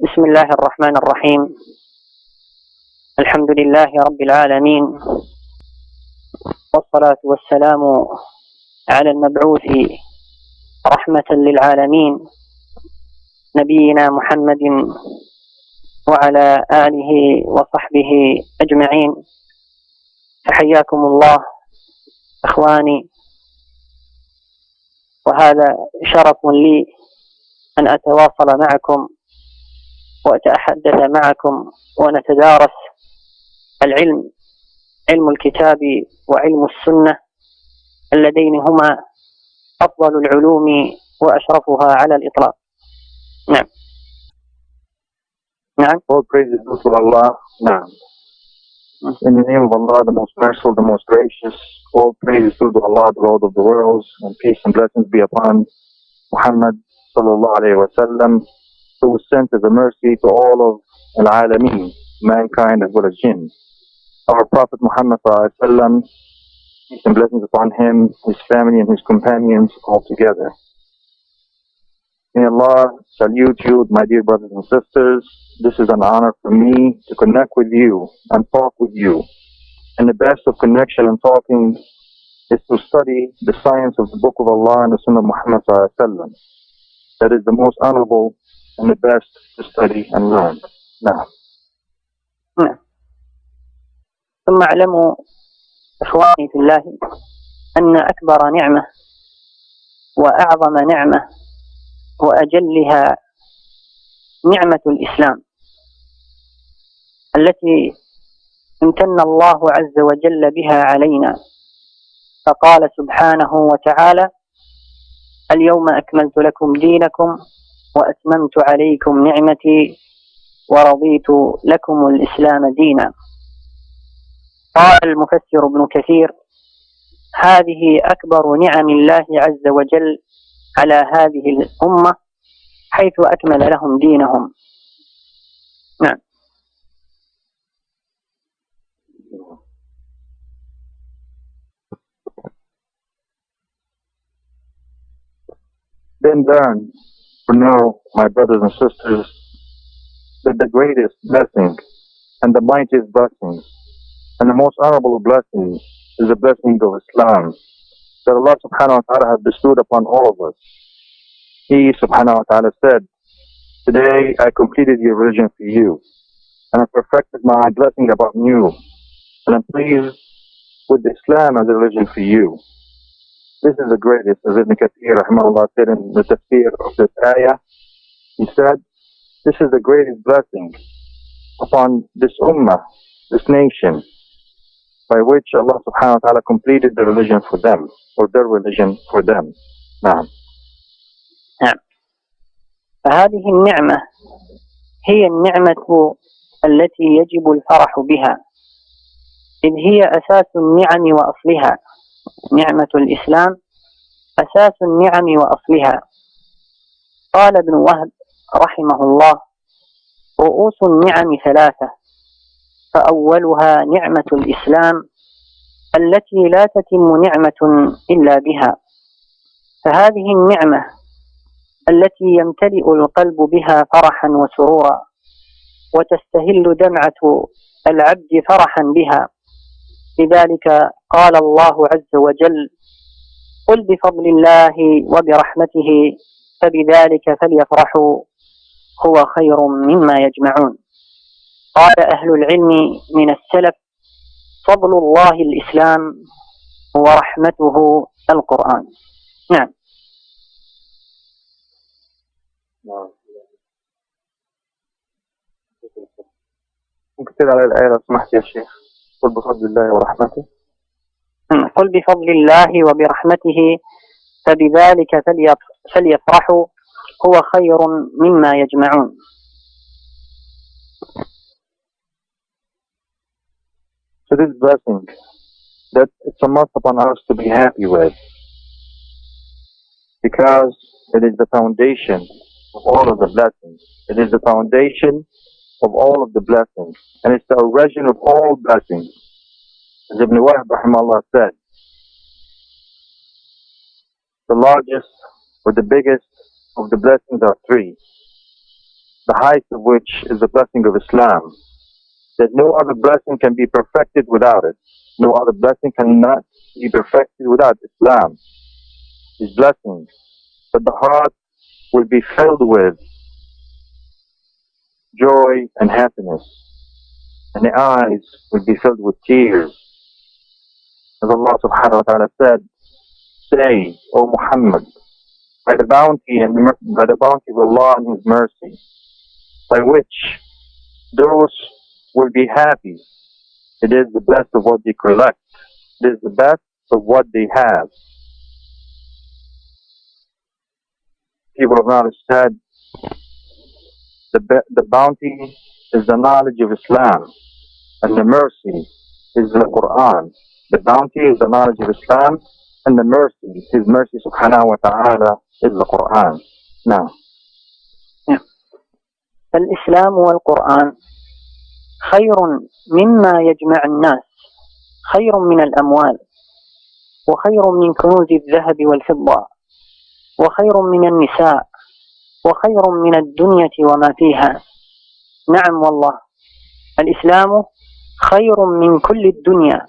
بسم الله الرحمن الرحيم. الحمد لله رب العالمين، والصلاة والسلام على المبعوث رحمة للعالمين نبينا محمد وعلى آله وصحبه أجمعين. فحياكم الله إخواني، وهذا شرف لي أن أتواصل معكم وأتحدث معكم ونتدارس العلم، علم الكتاب وعلم السنة، اللذين هما أفضل العلوم وأشرفها على الإطلاق. نعم. نعم. All praises to Allah. Naam. In the name of Allah, the most merciful, the most gracious. All praises to Allah, the Lord of the worlds, and peace and blessings be upon Muhammad sallallahu alayhi wa sallam, who was sent as a mercy to all of al-alameen, mankind as well as jinn. Our Prophet Muhammad sallallahu alayhi wa sallam, peace and blessings upon him, his family and his companions all together. May Allah salute you, my dear brothers and sisters. This is an honor for me to connect with you and talk with you. And the best of connection and talking is to study the science of the Book of Allah and the Sunnah of Muhammad sallallahu alayhi wa sallam. That is the most honorable and the best to study and learn. Now. ثم اعلموا إخواني في الله أن أكبر نعمة وأعظم نعمة وأجلها نعمة الإسلام، التي امتن الله عز وجل بها علينا، فقال سبحانه وتعالى: اليوم أكملت لكم دينكم وأتممت عليكم نعمتي ورضيت لكم الإسلام دينا. قال المفسر ابن كثير: هذه أكبر نعم الله عز وجل على هذه الأمة، حيث أكمل لهم دينهم. نعم. Then learn, for know, my brothers and sisters, that the greatest blessing and the mightiest blessing and the most honorable blessing is the blessing of Islam, that Allah subhanahu wa ta'ala has bestowed upon all of us. He subhanahu wa ta'ala said, today I completed your religion for you, and I perfected my blessing upon you, and I'm pleased with Islam as a religion for you. This is the greatest, as Ibn Kathir rahimahullah said in the tafsir of this ayah. He said, this is the greatest blessing upon this ummah, this nation, by which Allah subhanahu wa ta'ala completed the religion for them, or their religion for them. نعم. نعم. فهذه النعمة هي النعمة التي يجب الفرح بها، إذ هي أساس النعم وأصلها. نعمة الإسلام أساس النعم وأصلها. قال ابن وهب رحمه الله: رؤوس النعم ثلاثة، فأولها نعمة الإسلام التي لا تتم نعمة إلا بها، فهذه النعمة التي يمتلئ القلب بها فرحا وسرورا، وتستهل دمعة العبد فرحا بها. لذلك قال الله عز وجل: قل بفضل الله وبرحمته فبذلك فليفرحوا هو خير مما يجمعون. قال أهل العلم من السلف: فضل الله الإسلام ورحمته القرآن. نعم. ممكن تقرأ على الآية لو سمحت يا شيخ؟ قل بفضل الله ورحمته. قل بفضل الله وبرحمته فبذلك فليفرحوا هو خير مما يجمعون. So this blessing, that it's a must upon us to be happy with, because it is the foundation of all of the blessings. It is the foundation of all of the blessings, and it's the origin of all blessings. As Ibn Wahb rahimahullah said, the largest or the biggest of the blessings are three. the highest of which is the blessing of Islam, that no other blessing can be perfected without it. No other blessing cannot be perfected without Islam, His blessings. But the heart will be filled with joy and happiness, and the eyes will be filled with tears. As Allah subhanahu wa ta'ala said, say, O Muhammad, by the bounty of Allah and His mercy, by which those will be happy. It is the best of what they collect. It is the best of what they have. People of knowledge said, the bounty is the knowledge of Islam, and the mercy is the Quran. The bounty is the knowledge of Islam, and the mercy, His mercy subhanahu wa ta'ala, is the Quran. Now, الإسلام والقرآن خير مما يجمع الناس، خير من الأموال، وخير من كنوز الذهب والفضة، وخير من النساء، وخير من الدنيا وما فيها. نعم والله، الإسلام خير من كل الدنيا،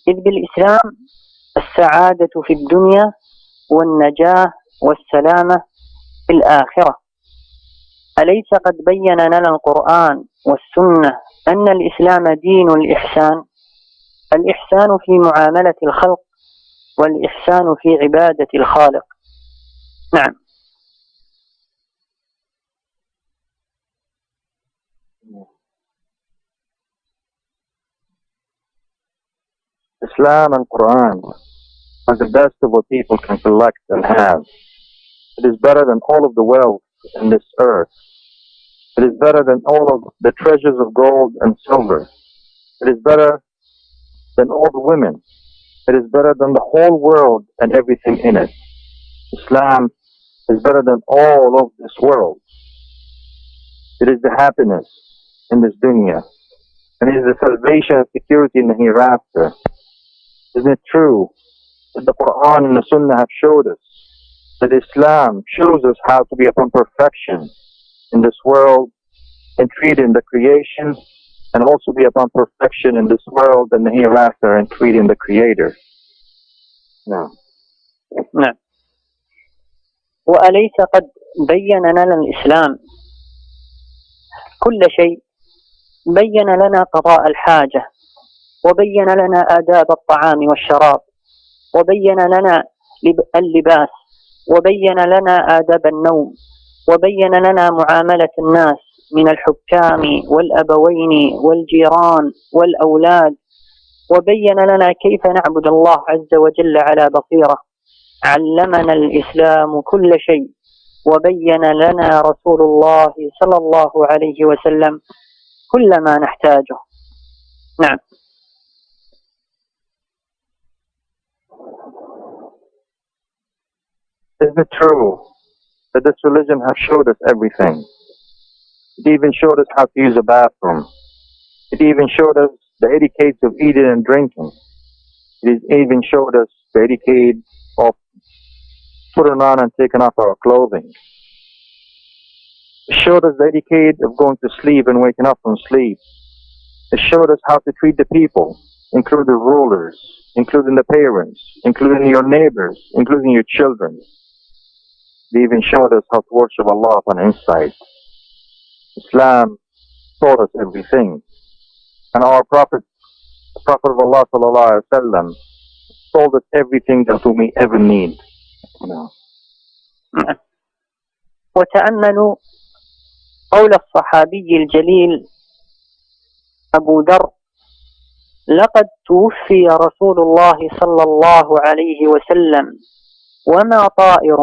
إذ بالإسلام السعادة في الدنيا والنجاة والسلامة في الآخرة. أليس قد بين لنا القرآن والسنة أن الإسلام دين الإحسان؟ الإحسان في معاملة الخلق، والإحسان في عبادة الخالق. نعم. Islam and Quran are the best of what people can collect and have. It is better than all of the wealth in this earth. It is better than all of the treasures of gold and silver. It is better than all the women. It is better than the whole world and everything in it. Islam is better than all of this world. It is the happiness in this dunya, and it is the salvation and security in the hereafter. Isn't it true that the Quran and the Sunnah have showed us that Islam shows us how to be upon perfection in this world and treating the creation, and also be upon perfection in this world and the hereafter and treating the Creator? No. نعم. وأليس قد بين لنا الإسلام كل شيء؟ بين لنا قضاء الحاجة، وبين لنا آداب الطعام والشراب، وبين لنا اللباس، وبين لنا آداب النوم، وبين لنا معاملة الناس من الحكام والأبوين والجيران والأولاد، وبين لنا كيف نعبد الله عز وجل على بصيرة. علمنا الإسلام كل شيء، وبين لنا رسول الله صلى الله عليه وسلم كل ما نحتاجه. نعم. Isn't it true that this religion has showed us everything? It even showed us how to use a bathroom. It even showed us the etiquette of eating and drinking. It even showed us the etiquette of putting on and taking off our clothing. It showed us the etiquette of going to sleep and waking up from sleep. It showed us how to treat the people, including the rulers, including the parents, including your neighbors, including your children. It even showed us how to worship Allah on the inside. Islam taught us everything. And our Prophet, the Prophet of Allah sallallahu alaihi wasallam, told us everything that we may ever need. وتأملوا قول الصحابي الجليل أبو ذر: لقد توفي رسول الله صلى الله عليه وسلم وما طائر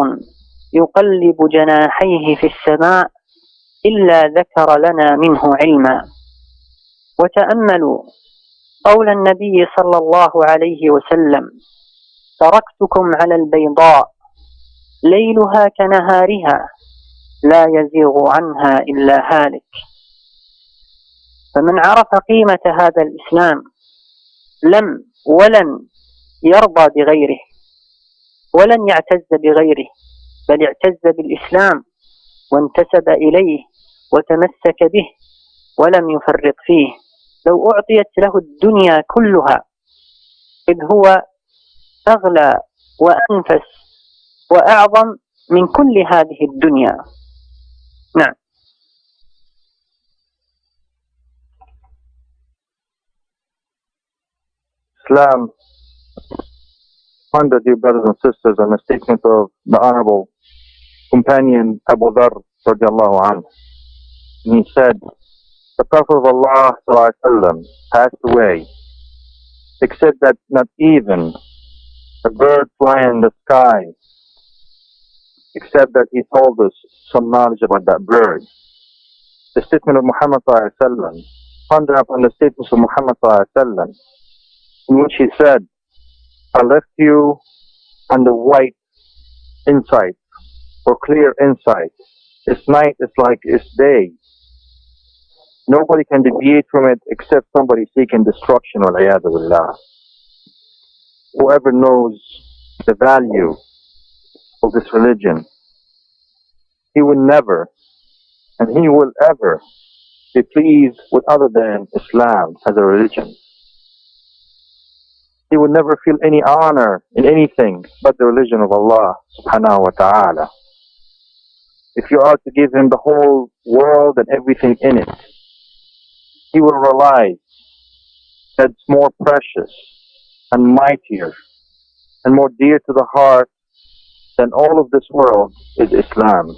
يقلب جناحيه في السماء إلا ذكر لنا منه علما. وتأملوا قول النبي صلى الله عليه وسلم: تركتكم على البيضاء ليلها كنهارها لا يزيغ عنها إلا هالك. فمن عرف قيمة هذا الإسلام لم ولن يرضى بغيره ولن يعتز بغيره، بل اعتز بالإسلام وانتسب إليه وتمسك به ولم يفرط فيه لو أعطيت له الدنيا كلها، إذ هو أغلى وأنفس وأعظم من كل هذه الدنيا. نعم. Islam, under dear brothers and sisters, on the statement of the Honorable Companion Abu Dharr radiallahu anhu. And he said, the Prophet of Allah sallallahu alaihi wasallam passed away, except that not even a bird flying in the sky, except that he told us some knowledge about that bird. The statement of Muhammad sallallahu alaihi wasallam, ponder upon the statements of Muhammad sallallahu alaihi wasallam, in which he said, I left you on the white insight, or clear insight. Its night is like its day. Nobody can deviate from it except somebody seeking destruction, wal-'iyadhu billah. Whoever knows the value of this religion, he will never and he will ever be pleased with other than Islam as a religion. He will never feel any honor in anything but the religion of Allah subhanahu wa ta'ala. If you are to give him the whole world and everything in it, he will realize that it's more precious and mightier and more dear to the heart than all of this world is Islam.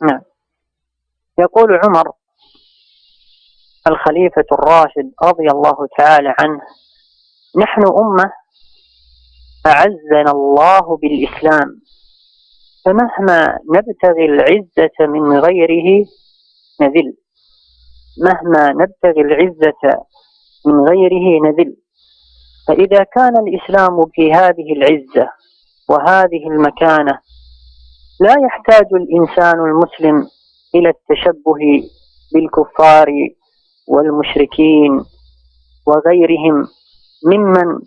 نعم. يقول عمر الخليفة الراشد رضي الله تعالى عنه: نحن أمة أعزنا الله بالإسلام، فمهما نبتغي العزة من غيره نذل، مهما نبتغي العزة من غيره نذل. فإذا كان الإسلام في هذه العزة وهذه المكانة، لا يحتاج الإنسان المسلم إلى التشبه بالكفار والمشركين وغيرهم ممن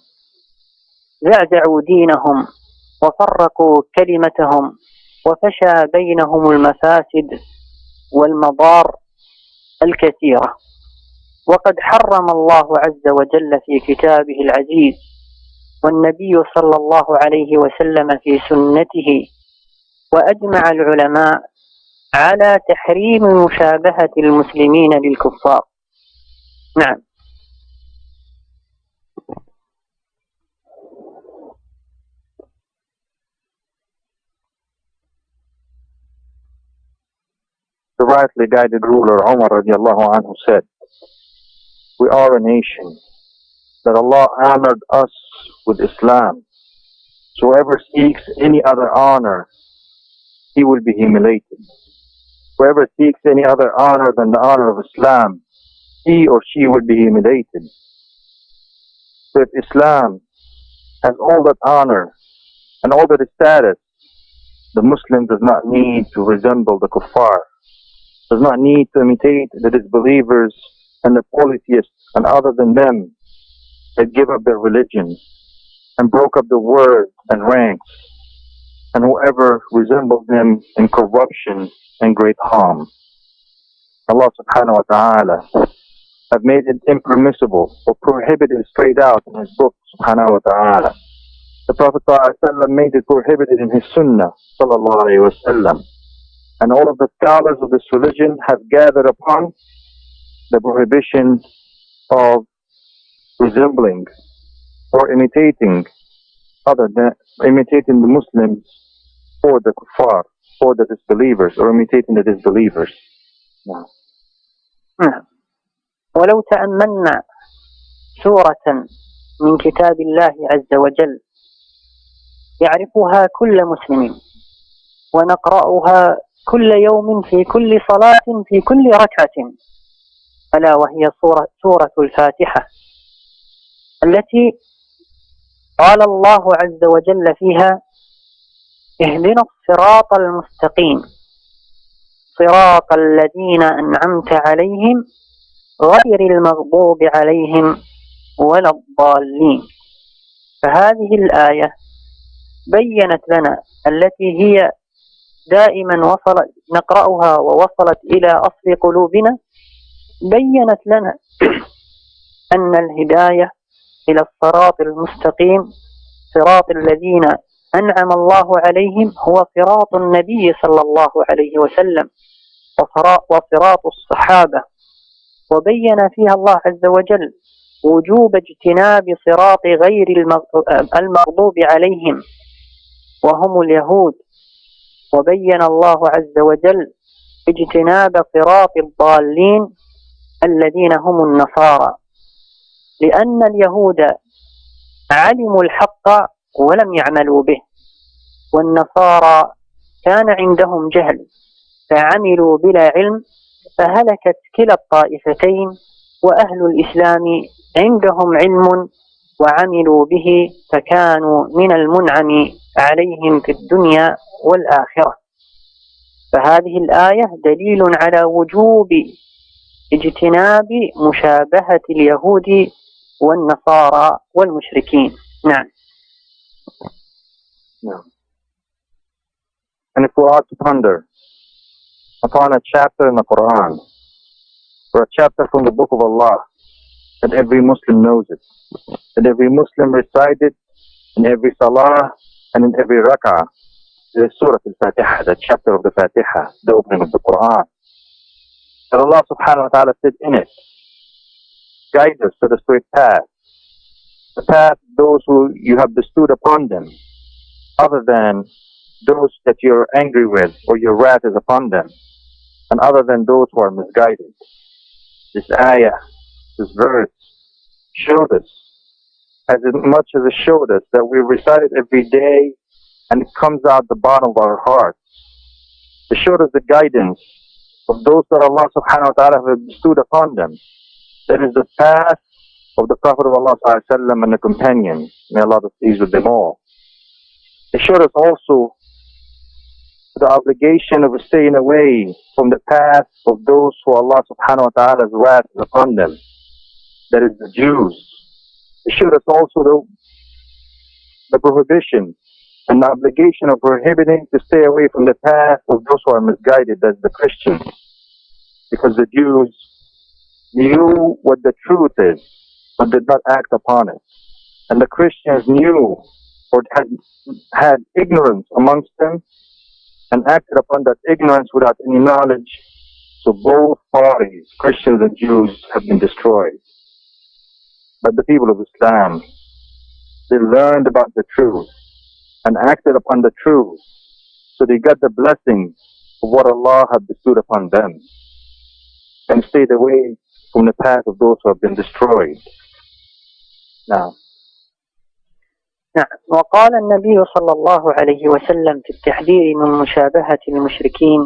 زعزعوا دينهم وفرقوا كلمتهم وفشى بينهم المفاسد والمضار الكثيرة. وقد حرم الله عز وجل في كتابه العزيز، والنبي صلى الله عليه وسلم في سنته، وأجمع العلماء على تحريم مشابهة المسلمين للكفار. نعم. The rightly guided ruler Umar radiallahu anhu said, we are a nation that Allah honored us with Islam. So whoever seeks any other honor, he will be humiliated. Whoever seeks any other honor than the honor of Islam, he or she will be humiliated. So if Islam has all that honor and all that status, the Muslim does not need to resemble the kuffar, does not need to imitate the disbelievers and the polytheists and other than them that give up their religion and broke up the word and ranks, and whoever resembles them in corruption and great harm. Allah subhanahu wa ta'ala have made it impermissible or prohibited straight out in His book subhanahu wa ta'ala. The Prophet ﷺ made it prohibited in his sunnah sallallahu alayhi wa sallam. And all of the scholars of this religion have gathered upon the prohibition of resembling or imitating imitating the Muslims or the kuffar or the disbelievers, or imitating the disbelievers. ولو تأملنا سورة من كتاب الله عز وجل يعرفها كل مسلم ونقرأها كل يوم في كل صلاة في كل ركعة، ألا وهي سورة الفاتحة، التي قال الله عز وجل فيها: اهدنا الصراط المستقيم صراط الذين أنعمت عليهم غير المغضوب عليهم ولا الضالين. فهذه الآية بيّنت لنا التي هي دائما نقرأها ووصلت إلى أصل قلوبنا، بيّنت لنا أن الهداية إلى الصراط المستقيم، صراط الذين أنعم الله عليهم، هو صراط النبي صلى الله عليه وسلم وصراط الصحابة. وبين فيها الله عز وجل وجوب اجتناب صراط غير المغضوب عليهم وهم اليهود، وبين الله عز وجل اجتناب صراط الضالين الذين هم النصارى، لأن اليهود علموا الحق ولم يعملوا به، والنصارى كان عندهم جهل فعملوا بلا علم، فهلكت كلا الطائفتين. وأهل الإسلام عندهم علم وعملوا به فكانوا من المنعم عليهم في الدنيا والآخرة. فهذه الآية دليل على وجوب اجتناب مشابهة اليهود والنصارى والمشركين. نعم. And if we are to ponder upon a chapter in the Quran, or a chapter from the Book of Allah, that every Muslim knows it, that every Muslim recites it in every salah and in every rak'ah, is Surah Al-Fatiha, the chapter of the Fatiha, the opening of the Quran. That Allah subhanahu wa ta'ala said in it, guide us to the straight path, the path of those who you have bestowed upon them, other than those that you're angry with or your wrath is upon them, and other than those who are misguided. This ayah, this verse, showed us, as much as it showed us that we recite it every day and it comes out the bottom of our hearts. It showed us the guidance of those that Allah subhanahu wa ta'ala has bestowed upon them. That is the path of the Prophet of Allah sallallahu alaihi wasallam and the companions. May Allah be pleased with them all. It showed us also the obligation of staying away from the path of those who Allah subhanahu wa ta'ala's wrath is upon them. That is the Jews. It showed us also the prohibition and the obligation of prohibiting to stay away from the path of those who are misguided, as the Christians. Because the Jews knew what the truth is, but did not act upon it. And the Christians knew or had ignorance amongst them and acted upon that ignorance without any knowledge. So both parties, Christians and Jews, have been destroyed. But the people of Islam, they learned about the truth and acted upon the truth. So they got the blessing of what Allah had bestowed upon them and stayed away from the path of those who have been destroyed. Now, وقال النبي صلى الله عليه وسلم في التحذير من مشابهة المشركين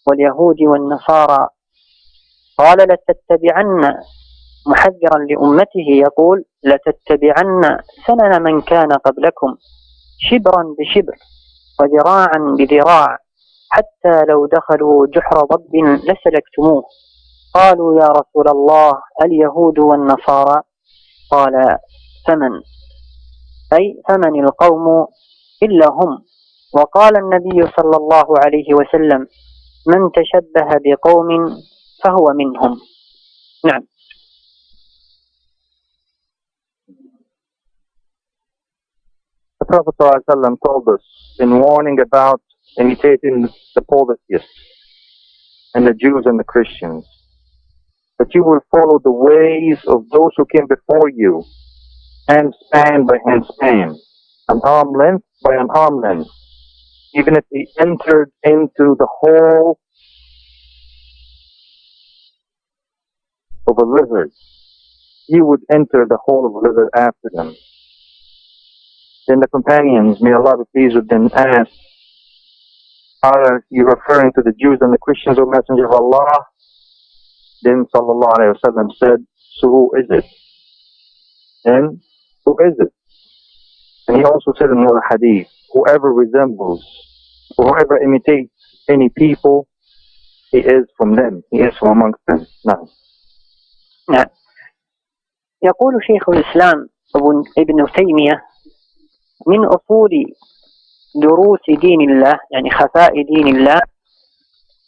واليهود والنصارى، قال لتتبعن، محذرا لأمته يقول لتتبعن سنن من كان قبلكم شبرا بشبر وذراعا بذراع حتى لو دخلوا جحر ضب لسلكتموه. قالوا يا رسول الله اليهود والنصارى؟ قال فمن؟ أي فمن القوم إلا هم. وقال النبي صلى الله عليه وسلم من تشبه بقوم فهو منهم. نعم. The Prophet ﷺ told us in warning about imitating the polytheists and the Jews and the Christians, that you will follow the ways of those who came before you, hand span by hand span, an arm length by an arm length. Even if they entered into the hole of a lizard, you would enter the hole of a lizard after them. Then the companions, may Allah be pleased with them, asked, are you referring to the Jews and the Christians, O Messenger of Allah? Then Sallallahu Alaihi Wasallam said, so who is it? Then, who is it? And he also said in another hadith, whoever resembles, whoever imitates any people, he is from them, he is from amongst them. Now. نعم. يقول شيخ الإسلام ابن تيمية من أصول دروس دين الله يعني خفاء دين الله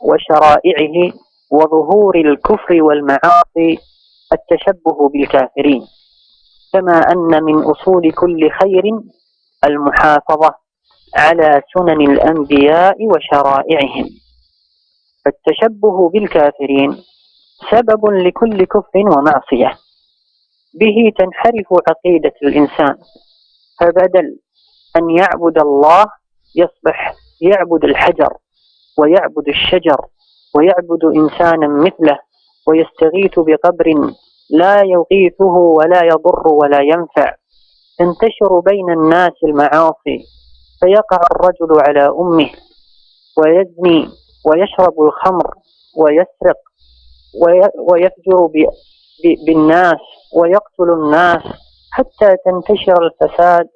وشرائعه وظهور الكفر والمعاصي التشبه بالكافرين، كما أن من أصول كل خير المحافظة على سنن الأنبياء وشرائعهم. فالتشبه بالكافرين سبب لكل كفر ومعصية، به تنحرف عقيدة الإنسان، فبدل أن يعبد الله يصبح يعبد الحجر ويعبد الشجر ويعبد إنسانا مثله ويستغيث بقبر لا يغيثه ولا يضر ولا ينفع. تنتشر بين الناس المعاصي، فيقع الرجل على أمه ويزني ويشرب الخمر ويسرق ويفجر بالناس ويقتل الناس، حتى تنتشر الفساد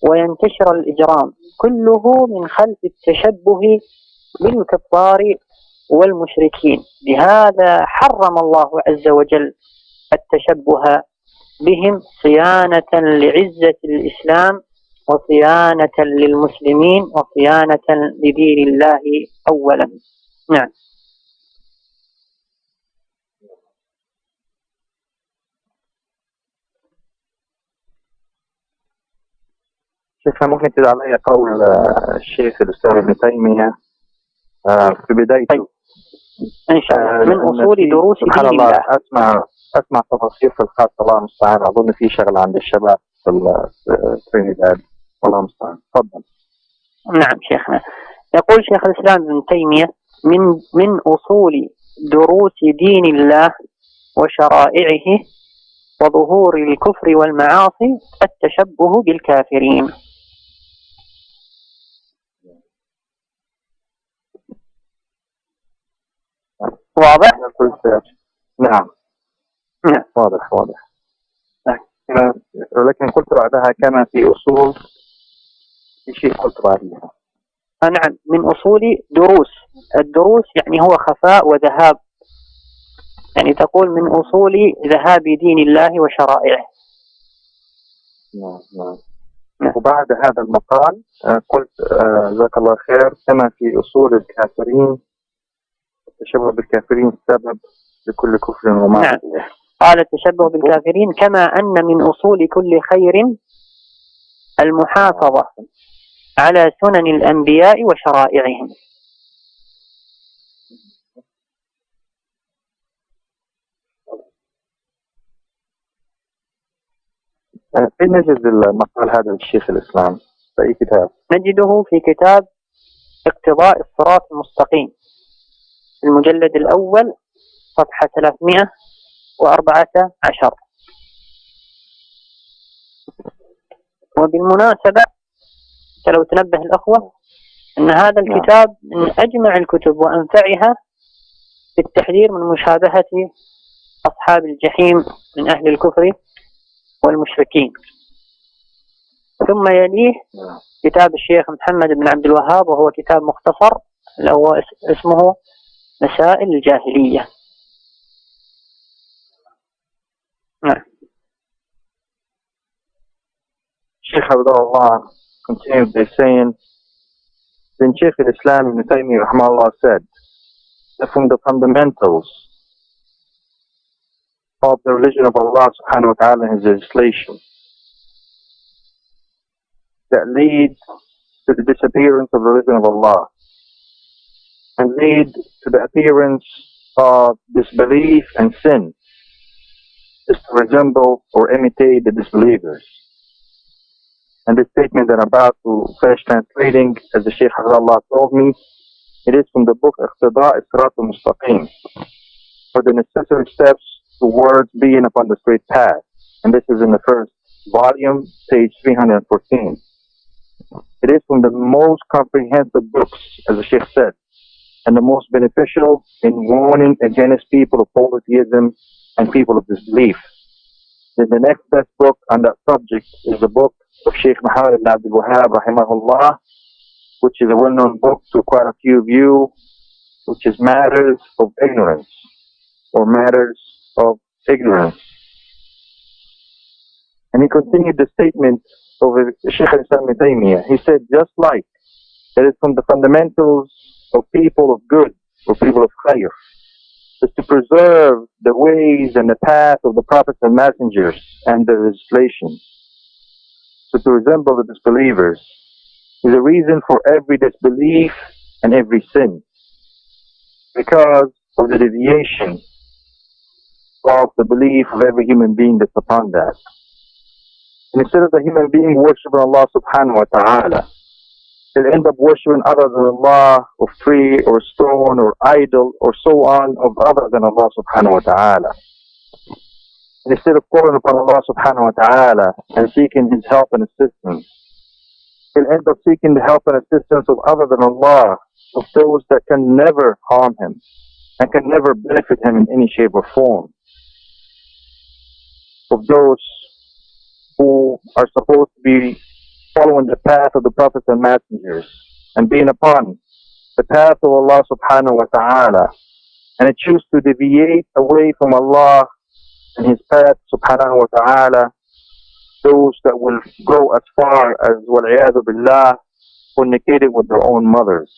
وينتشر الإجرام، كله من خلف التشبه بالكفار والمشركين. لهذا حرم الله عز وجل التشبه بهم صيانة لعزة الإسلام وصيانة للمسلمين وصيانة لدين الله أولا. نعم. شيخنا ممكن تدعى علي قول الشيخ الأستاذ ابن تيمية في بدايته؟ إن شاء الله. من أصول دروس دين الله. أسمع تفاصيل في الخاص، الله المستعان. أظن في شغل عند الشباب في الترينيداد، الله المستعان. تفضل. نعم شيخنا. يقول شيخ الإسلام ابن تيمية من أصول دروس دين الله وشرائعه وظهور الكفر والمعاصي التشبه بالكافرين. واضح؟ نعم. واضح. ولكن قلت بعدها كما في أصول، في شيء قلت بعدها. نعم، من أصول الدروس يعني هو خفاء وذهاب، يعني تقول من أصول ذهاب دين الله وشرائعه. نعم. وبعد هذا المقال قلت جزاك الله خير، كما في أصول الكافرين التشبه بالكافرين سبب لكل كفر ومعصية. نعم. قال التشبه بالكافرين كما أن من أصول كل خير المحافظة على سنن الأنبياء وشرائعهم. فين نجد المقال هذا للشيخ الإسلام؟ في أي كتاب؟ نجده في كتاب اقتضاء الصراط المستقيم، المجلد الأول صفحة 314. وبالمناسبة لو تنبه الأخوة أن هذا الكتاب من أجمع الكتب وأنفعها في التحذير من مشابهة أصحاب الجحيم من أهل الكفر والمشركين. ثم يليه كتاب الشيخ محمد بن عبد الوهاب، وهو كتاب مختصر هو اسمه مسائل الجاهلية. نعم. Sheikh Abdullah continued by saying, then Shaykh al-Islam Ibn Taymiyyah rahmahullah said that from the fundamentals of the religion of Allah subhanahu wa ta'ala and His legislation that lead to the disappearance of the religion of Allah and lead to the appearance of disbelief and sin is to resemble or imitate the disbelievers. And this statement that I'm about to finish translating, as the Shaykh Allah told me, it is from the book Iqtida' Sirat al-Mustaqim, for the necessary steps towards being upon the straight path. And this is in the first volume, page 314. It is from the most comprehensive books, as the Shaykh said, and the most beneficial in warning against people of polytheism and people of disbelief. Then the next best book on that subject is the book of Shaykh Muhammad ibn Abdul Wahhab rahimahullah, which is a well-known book to quite a few of you, which is Matters of Ignorance, or Matters of Ignorance. And he continued the statement of Shaykh Islam Ibn Taymiyyah. He said, just like it is from the fundamentals of people of good, or people of khair, is to preserve the ways and the path of the prophets and messengers and the legislation. So to resemble the disbelievers is a reason for every disbelief and every sin, because of the deviation of the belief of every human being that's upon that. And instead of the human being worshiping Allah subhanahu wa ta'ala, they'll end up worshiping other than Allah, or tree, or stone, or idol, or so on, of other than Allah subhanahu wa ta'ala. And instead of calling upon Allah subhanahu wa ta'ala and seeking His help and assistance, he'll end up seeking the help and assistance of other than Allah, of those that can never harm him and can never benefit him in any shape or form, of those who are supposed to be following the path of the prophets and messengers and being upon the path of Allah subhanahu wa ta'ala, and they choose to deviate away from Allah and His path subhanahu wa ta'ala, those that will go as far as wal-'iyadhu billah, fornicated with their own mothers,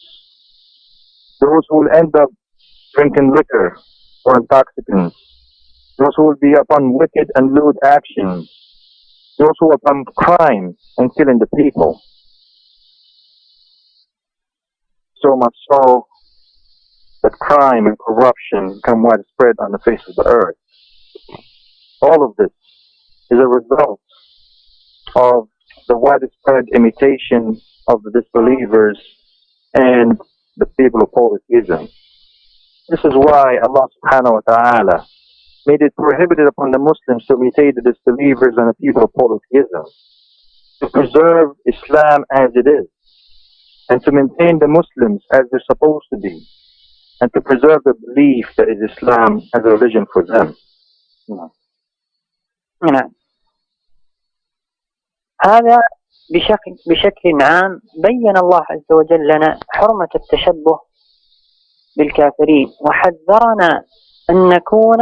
those who will end up drinking liquor or intoxicants, those who will be upon wicked and lewd actions, those who are upon crime and killing the people. So much so that crime and corruption become widespread on the face of the earth. All of this is a result of the widespread imitation of the disbelievers and the people of polytheism. This is why Allah subhanahu wa ta'ala made it prohibited upon the Muslims to imitate the disbelievers and the people of polytheism, to preserve Islam as it is, and to maintain the Muslims as they're supposed to be, and to preserve the belief that is Islam as a religion for them. نعم. هذا بشكل عام بين الله عز وجل لنا حرمة التشبه بالكافرين، وحذرنا أن نكون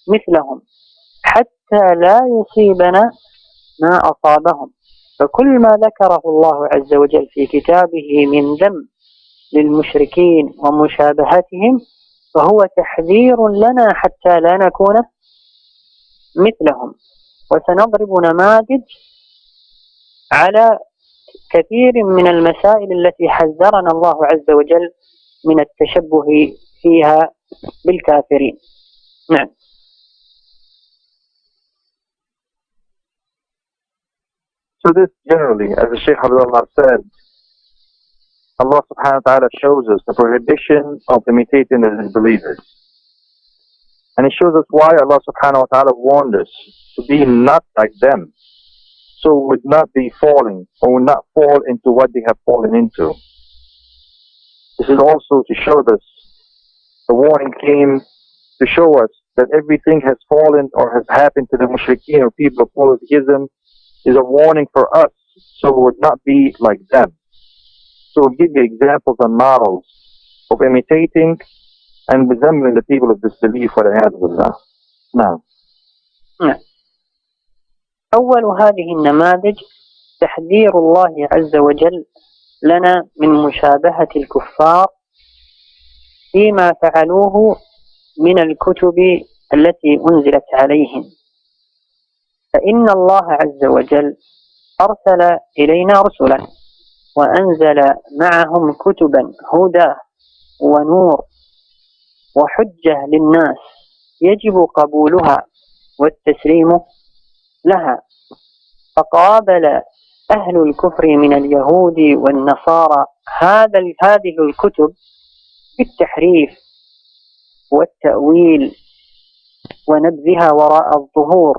مثلهم حتى لا يصيبنا ما أصابهم. فكل ما ذكره الله عز وجل في كتابه من ذم للمشركين ومشابهتهم فهو تحذير لنا حتى لا نكون مثلهم. وسنضرب نماذج على كثير من المسائل التي حذرنا الله عز وجل من التشبه فيها بالكافرين. نعم. So this generally, as the Shaykh Abdullah said, Allah subhanahu wa ta'ala shows us the prohibition of imitating the disbelievers. And He shows us why Allah subhanahu wa ta'ala warned us to be not like them, so we would not be falling, or would not fall into what they have fallen into. This is also to show us, the warning came to show us that everything has fallen or has happened to the mushrikeen or people of polytheism is a warning for us, so we would not be like them. So we'll give you examples and models of imitating and resembling the people of disbelief والعياذ بالله. Now. أول هذه النماذج تحذير الله عز وجل لنا من مشابهة الكفار فيما فعلوه من الكتب التي أنزلت عليهم. فإن الله عز وجل أرسل إلينا رسلا وأنزل معهم كتبا هدى ونور وحجة للناس يجب قبولها والتسليم لها. فقابل أهل الكفر من اليهود والنصارى هذه الكتب بالتحريف والتأويل ونبذها وراء الظهور.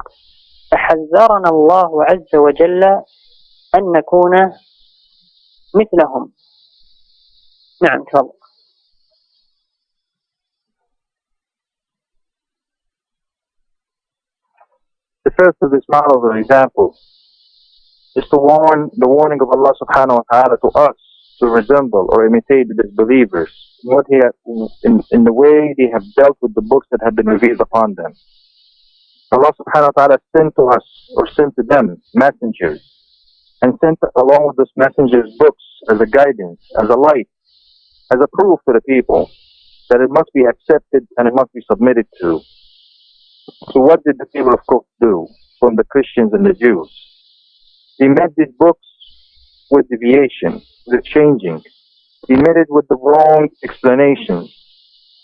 فحذرنا الله عز وجل أن نكون مثلهم. نعم تفضل. The first of these models or examples is to warn the warning of Allah subhanahu wa ta'ala to us to resemble or imitate the disbelievers in the way they have dealt with the books that have been revealed upon them. Allah subhanahu wa ta'ala sent to us or sent to them messengers and sent along with this messenger's books as a guidance, as a light, as a proof to the people that it must be accepted and it must be submitted to. So what did the people of Kufr do from the Christians and the Jews? They met these books with deviation, with changing. They met it with the wrong explanations,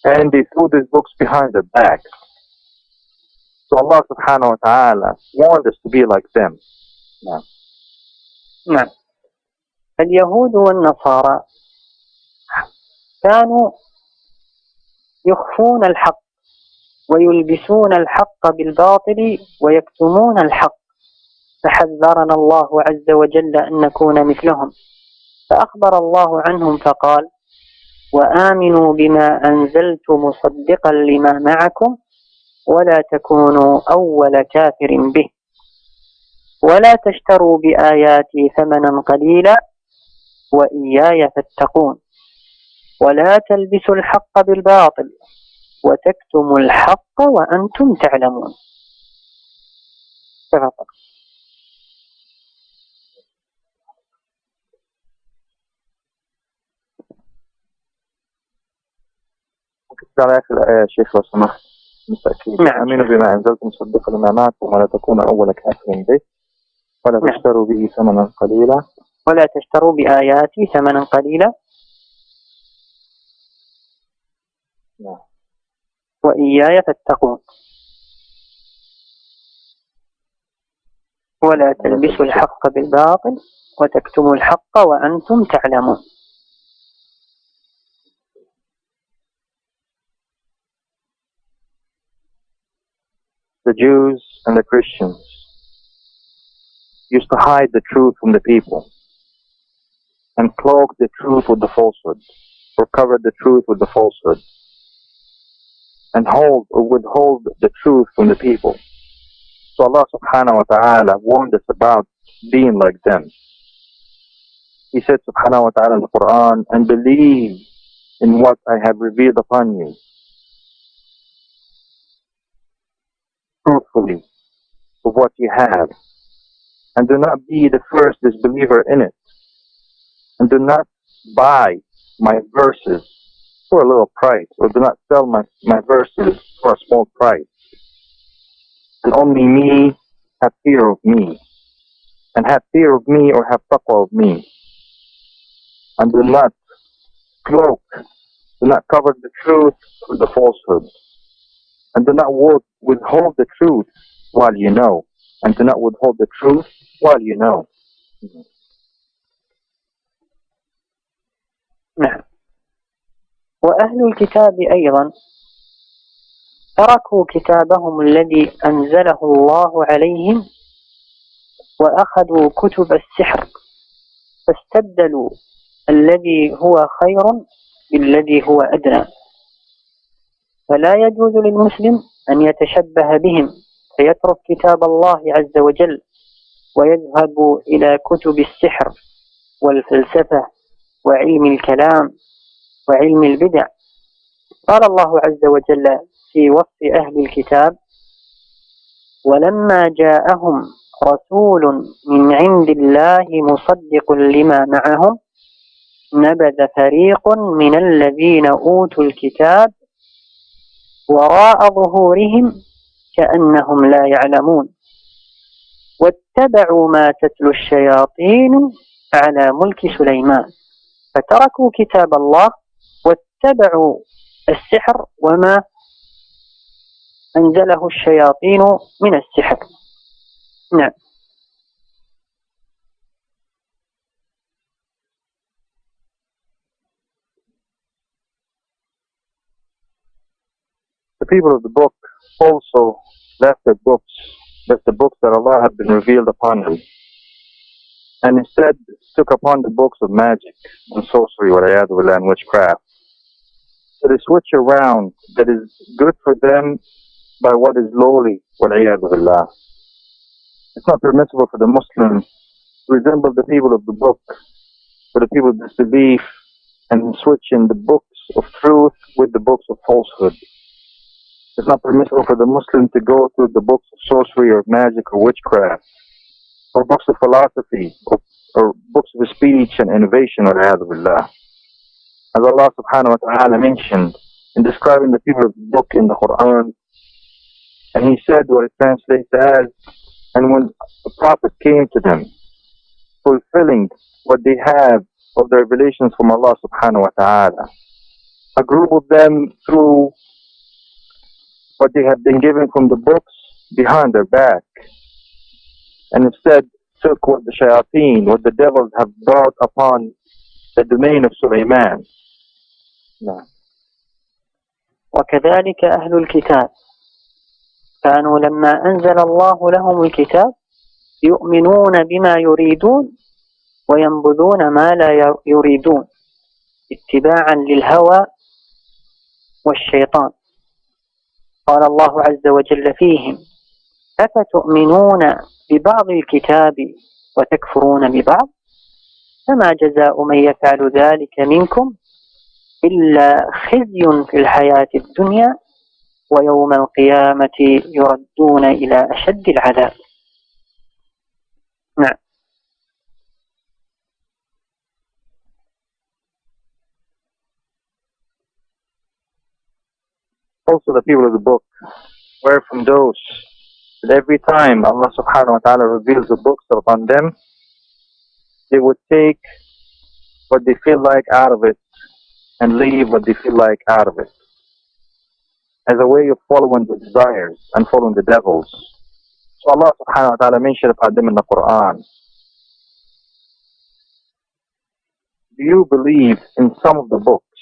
and they threw these books behind their back. So Allah subhanahu wa ta'ala warned us to be like them. Now. نعم. اليهود والنصارى كانوا يخفون الحق ويلبسون الحق بالباطل ويكتمون الحق، فحذرنا الله عز وجل أن نكون مثلهم، فأخبر الله عنهم فقال: وآمنوا بما أنزلت مصدقا لما معكم ولا تكونوا أول كافر به ولا تشتروا بآياتي ثمنا قليلا وإياي فاتقون ولا تلبسوا الحق بالباطل وتكتموا الحق وأنتم تعلمون. تفضل. على آخر الآية يا شيخ لو سمحت. بالتأكيد. آمنوا بما أنزلت مصدقا لما معكم ولا تكونوا أول كافر به ولا تشتروا به ثمنا قليلا ولا تشتروا بآياتي ثمنا قليلا وإياي فاتقون ولا تلبسوا الحق بالباطل وتكتموا الحق وأنتم تعلمون. The Jews and the Christians used to hide the truth from the people and cloak the truth with the falsehood, or cover the truth with the falsehood, and hold or withhold the truth from the people. So Allah subhanahu wa ta'ala warned us about being like them. He said subhanahu wa ta'ala in the Quran, and believe in what I have revealed upon you truthfully of what you have, and do not be the first disbeliever in it, and do not buy my verses for a little price, or do not sell my verses for a small price, and only me have fear of me, and have fear of me or have taqwa of me, and do not cloak, do not cover the truth with the falsehood, and do not withhold the truth while you know, and do not withhold the truth while you know. نعم. وأهل الكتاب أيضا تركوا كتابهم الذي أنزله الله عليهم وأخذوا كتب السحر، فاستبدلوا الذي هو خير بالذي هو أدنى، فلا يجوز للمسلم أن يتشبه بهم فيترك كتاب الله عز وجل ويذهب إلى كتب السحر والفلسفة وعلم الكلام وعلم البدع. قال الله عز وجل في وصف أهل الكتاب: ولما جاءهم رسول من عند الله مصدق لما معهم نبذ فريق من الذين أوتوا الكتاب وراء ظهورهم كأنهم لا يعلمون واتبعوا ما تتلو الشياطين على ملك سليمان فتركوا كتاب الله واتبعوا السحر وما أنزله الشياطين من السحر. نعم. The people of the book also left the books that Allah had been revealed upon them, and instead took upon the books of magic and sorcery and witchcraft. So they switch around that is good for them by what is lowly. It's not permissible for the Muslim to resemble the people of the book, for the people of disbelief, and switch in the books of truth with the books of falsehood. It's not permissible for the Muslim to go through the books of sorcery or magic or witchcraft, or books of philosophy, or or books of speech and innovation, wal-'iyadhu billah. As Allah subhanahu wa ta'ala mentioned in describing the people of the book in the Quran, and He said what it translates as, and when the Prophet came to them, fulfilling what they have of the revelations from Allah subhanahu wa ta'ala, a group of them threw what they had been given from the books behind their back, and instead took what the shayateen, what the devils have brought upon the domain of Sulaiman. No. وكذلك أهل الكتاب كانوا لما أنزل الله لهم الكتاب يؤمنون بما يريدون وينبذون ما لا يريدون اتباعا للهوى والشيطان. قال الله عز وجل فيهم: أفتؤمنون ببعض الكتاب وتكفرون ببعض فما جزاء من يفعل ذلك منكم إلا خزي في الحياة الدنيا ويوم القيامة يردون إلى أشد العذاب. نعم. Also the people of the book were from those that every time Allah subhanahu wa ta'ala reveals the books upon them, they would take what they feel like out of it and leave what they feel like out of it, as a way of following the desires and following the devils. So Allah subhanahu wa ta'ala mentioned about them in the Quran. Do you believe in some of the books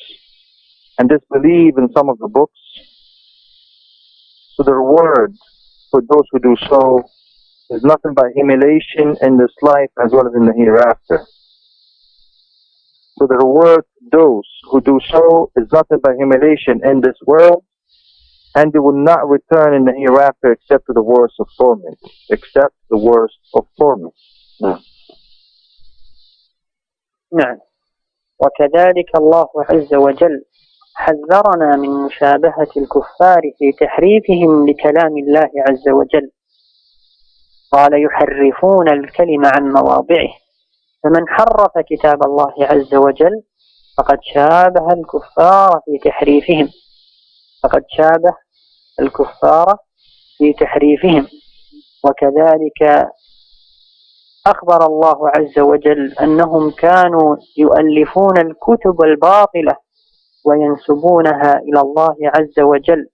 and disbelieve in some of the books? So the reward for those who do so is nothing but humiliation in this life as well as in the hereafter. So the reward for those who do so is nothing but humiliation in this world, and they will not return in the hereafter except to the worst of torment. Except the worst of torment. نعم. وكذلك الله عز وجل حذرنا من مشابهة الكفار في تحريفهم لكلام الله عز وجل. قال: يحرفون الكلم عن مواضعه، فمن حرف كتاب الله عز وجل فقد شابه الكفار في تحريفهم. فقد شابه الكفار في تحريفهم. وكذلك أخبر الله عز وجل أنهم كانوا يؤلفون الكتب الباطلة وينسبونها إلى الله عز وجل،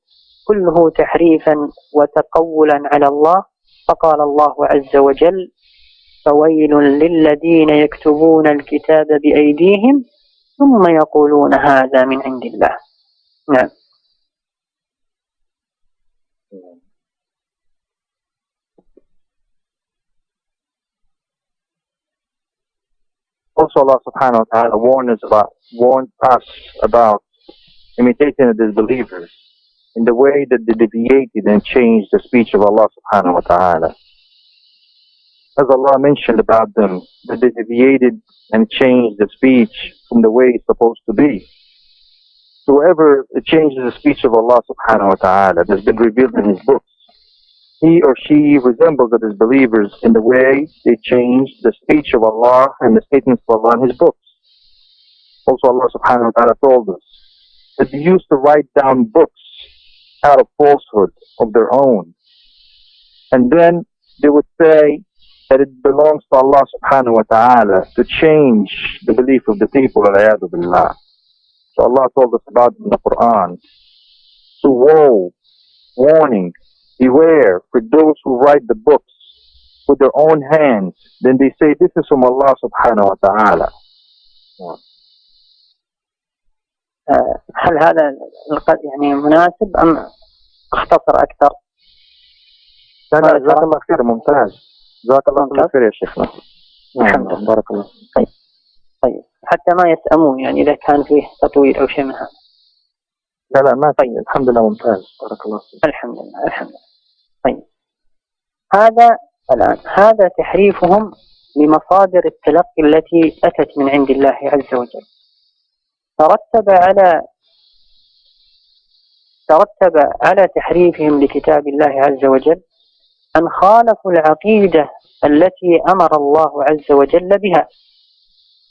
كله تحريفا وتقولا على الله. فقال الله عز وجل: فويل للذين يكتبون الكتاب بأيديهم ثم يقولون هذا من عند الله. نعم. Also Allah subhanahu wa ta'ala warned us about imitating the disbelievers in the way that they deviated and changed the speech of Allah subhanahu wa ta'ala. As Allah mentioned about them, that they deviated and changed the speech from the way it's supposed to be. So whoever changes the speech of Allah subhanahu wa ta'ala that's been revealed in His books, he or she resembles the disbelievers in the way they change the speech of Allah and the statements of Allah in His books. Also Allah subhanahu wa ta'ala told us that they used to write down books out of falsehood of their own. And then they would say that it belongs to Allah subhanahu wa ta'ala to change the belief of the people, al-'iyadhu billah. So Allah told us about it in the Quran. So woe, warning, beware for those who write the books with their own hands. Then they say this is from Allah subhanahu wa ta'ala. هل هذا يعني مناسب أم اختصر أكثر؟ لا جزاك الله خير، ممتاز. جزاك الله خير يا شيخنا. الحمد لله. بارك الله. طيب حتى ما يسأمون يعني إذا كان فيه تطويل أو شيء من هذا. لا ما في. الحمد لله ممتاز. بارك الله فيك. الحمد لله. طيب هذا تحريفهم لمصادر التلقي التي أتت من عند الله عز وجل. ترتب على تحريفهم لكتاب الله عز وجل أن خالفوا العقيدة التي أمر الله عز وجل بها،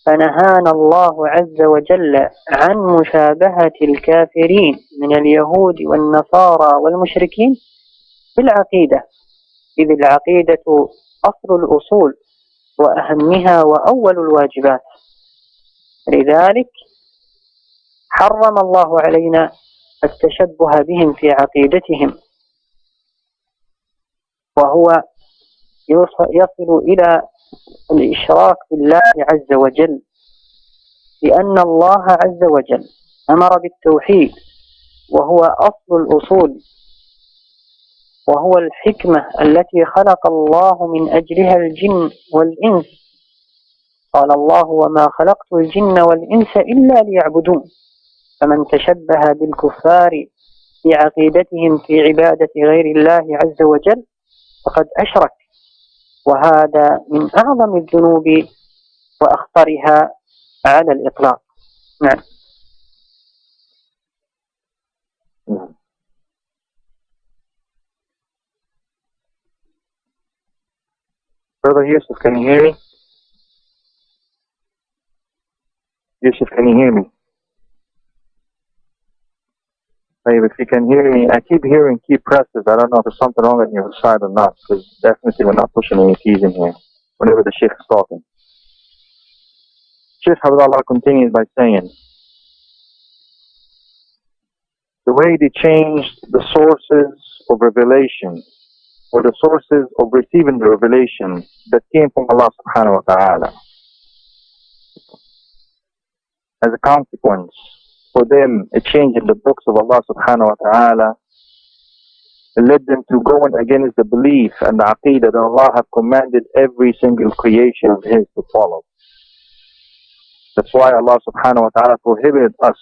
فنهانا الله عز وجل عن مشابهة الكافرين من اليهود والنصارى والمشركين في العقيدة، إذ العقيدة أصل الأصول وأهمها وأول الواجبات، لذلك حرم الله علينا التشبه بهم في عقيدتهم، وهو يصل إلى الإشراك بالله عز وجل، لأن الله عز وجل أمر بالتوحيد وهو أصل الأصول، وهو الحكمة التي خلق الله من أجلها الجن والإنس. قال الله: وما خلقت الجن والإنس إلا ليعبدون. فمن تشبه بالكفار في عقيدتهم في عبادة غير الله عز وجل فقد أشرك، وهذا من أعظم الذنوب وأخطرها على الإطلاق. نعم. Brother Yusuf, can you hear me? Yusuf, can you hear me? If you can hear me, I keep hearing key presses. I don't know if there's something wrong on your side or not, because definitely we're not pushing any keys in here whenever the Shaykh is talking. Shaykh Hafidhullah continues by saying, the way they changed the sources of revelation, or the sources of receiving the revelation that came from Allah subhanahu wa ta'ala. As a consequence, for them, a change in the books of Allah subhanahu wa ta'ala led them to going against the belief and the aqidah that Allah have commanded every single creation of His to follow. That's why Allah subhanahu wa ta'ala prohibited us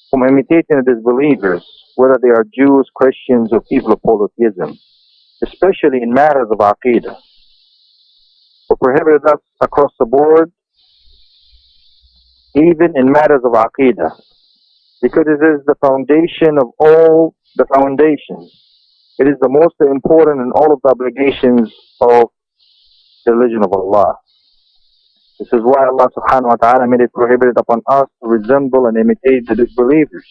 from imitating the disbelievers, whether they are Jews, Christians, or people of polytheism, especially in matters of aqidah. He prohibited us across the board, even in matters of aqidah, because it is the foundation of all the foundations. It is the most important in all of the obligations of the religion of Allah. This is why Allah subhanahu wa ta'ala made it prohibited upon us to resemble and imitate the disbelievers,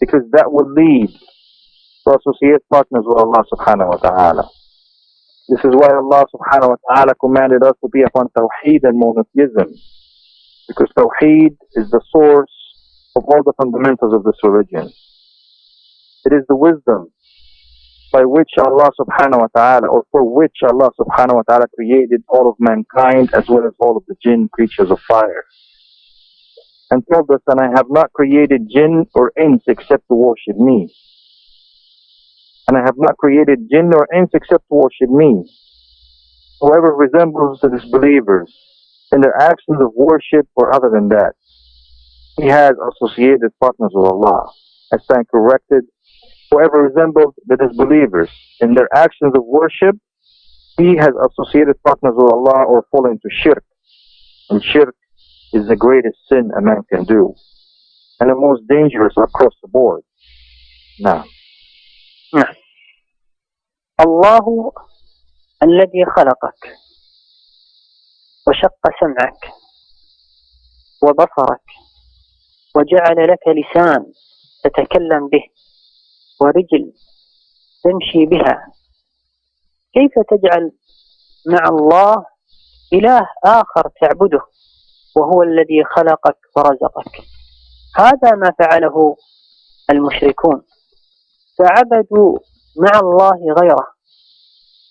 because that would lead to associate partners with Allah subhanahu wa ta'ala. This is why Allah subhanahu wa ta'ala commanded us to be upon tawheed and monotheism, because tawheed is the source of all the fundamentals of this religion. It is the wisdom by which Allah subhanahu wa ta'ala, or for which Allah subhanahu wa ta'ala created all of mankind as well as all of the jinn, creatures of fire. And told us, and I have not created jinn or ins except to worship me. And I have not created jinn or ins except to worship me. Whoever resembles the disbelievers in their actions of worship or other than that, he has associated partners with Allah. I stand corrected. Whoever resembles the disbelievers in their actions of worship, he has associated partners with Allah or fallen into shirk. And shirk is the greatest sin a man can do, and the most dangerous across the board. Now, الله الذي خلقك وشق سمعك وبصرك وجعل لك لسان تتكلم به ورجل تمشي بها، كيف تجعل مع الله إله آخر تعبده وهو الذي خلقك ورزقك؟ هذا ما فعله المشركون، فعبدوا مع الله غيره،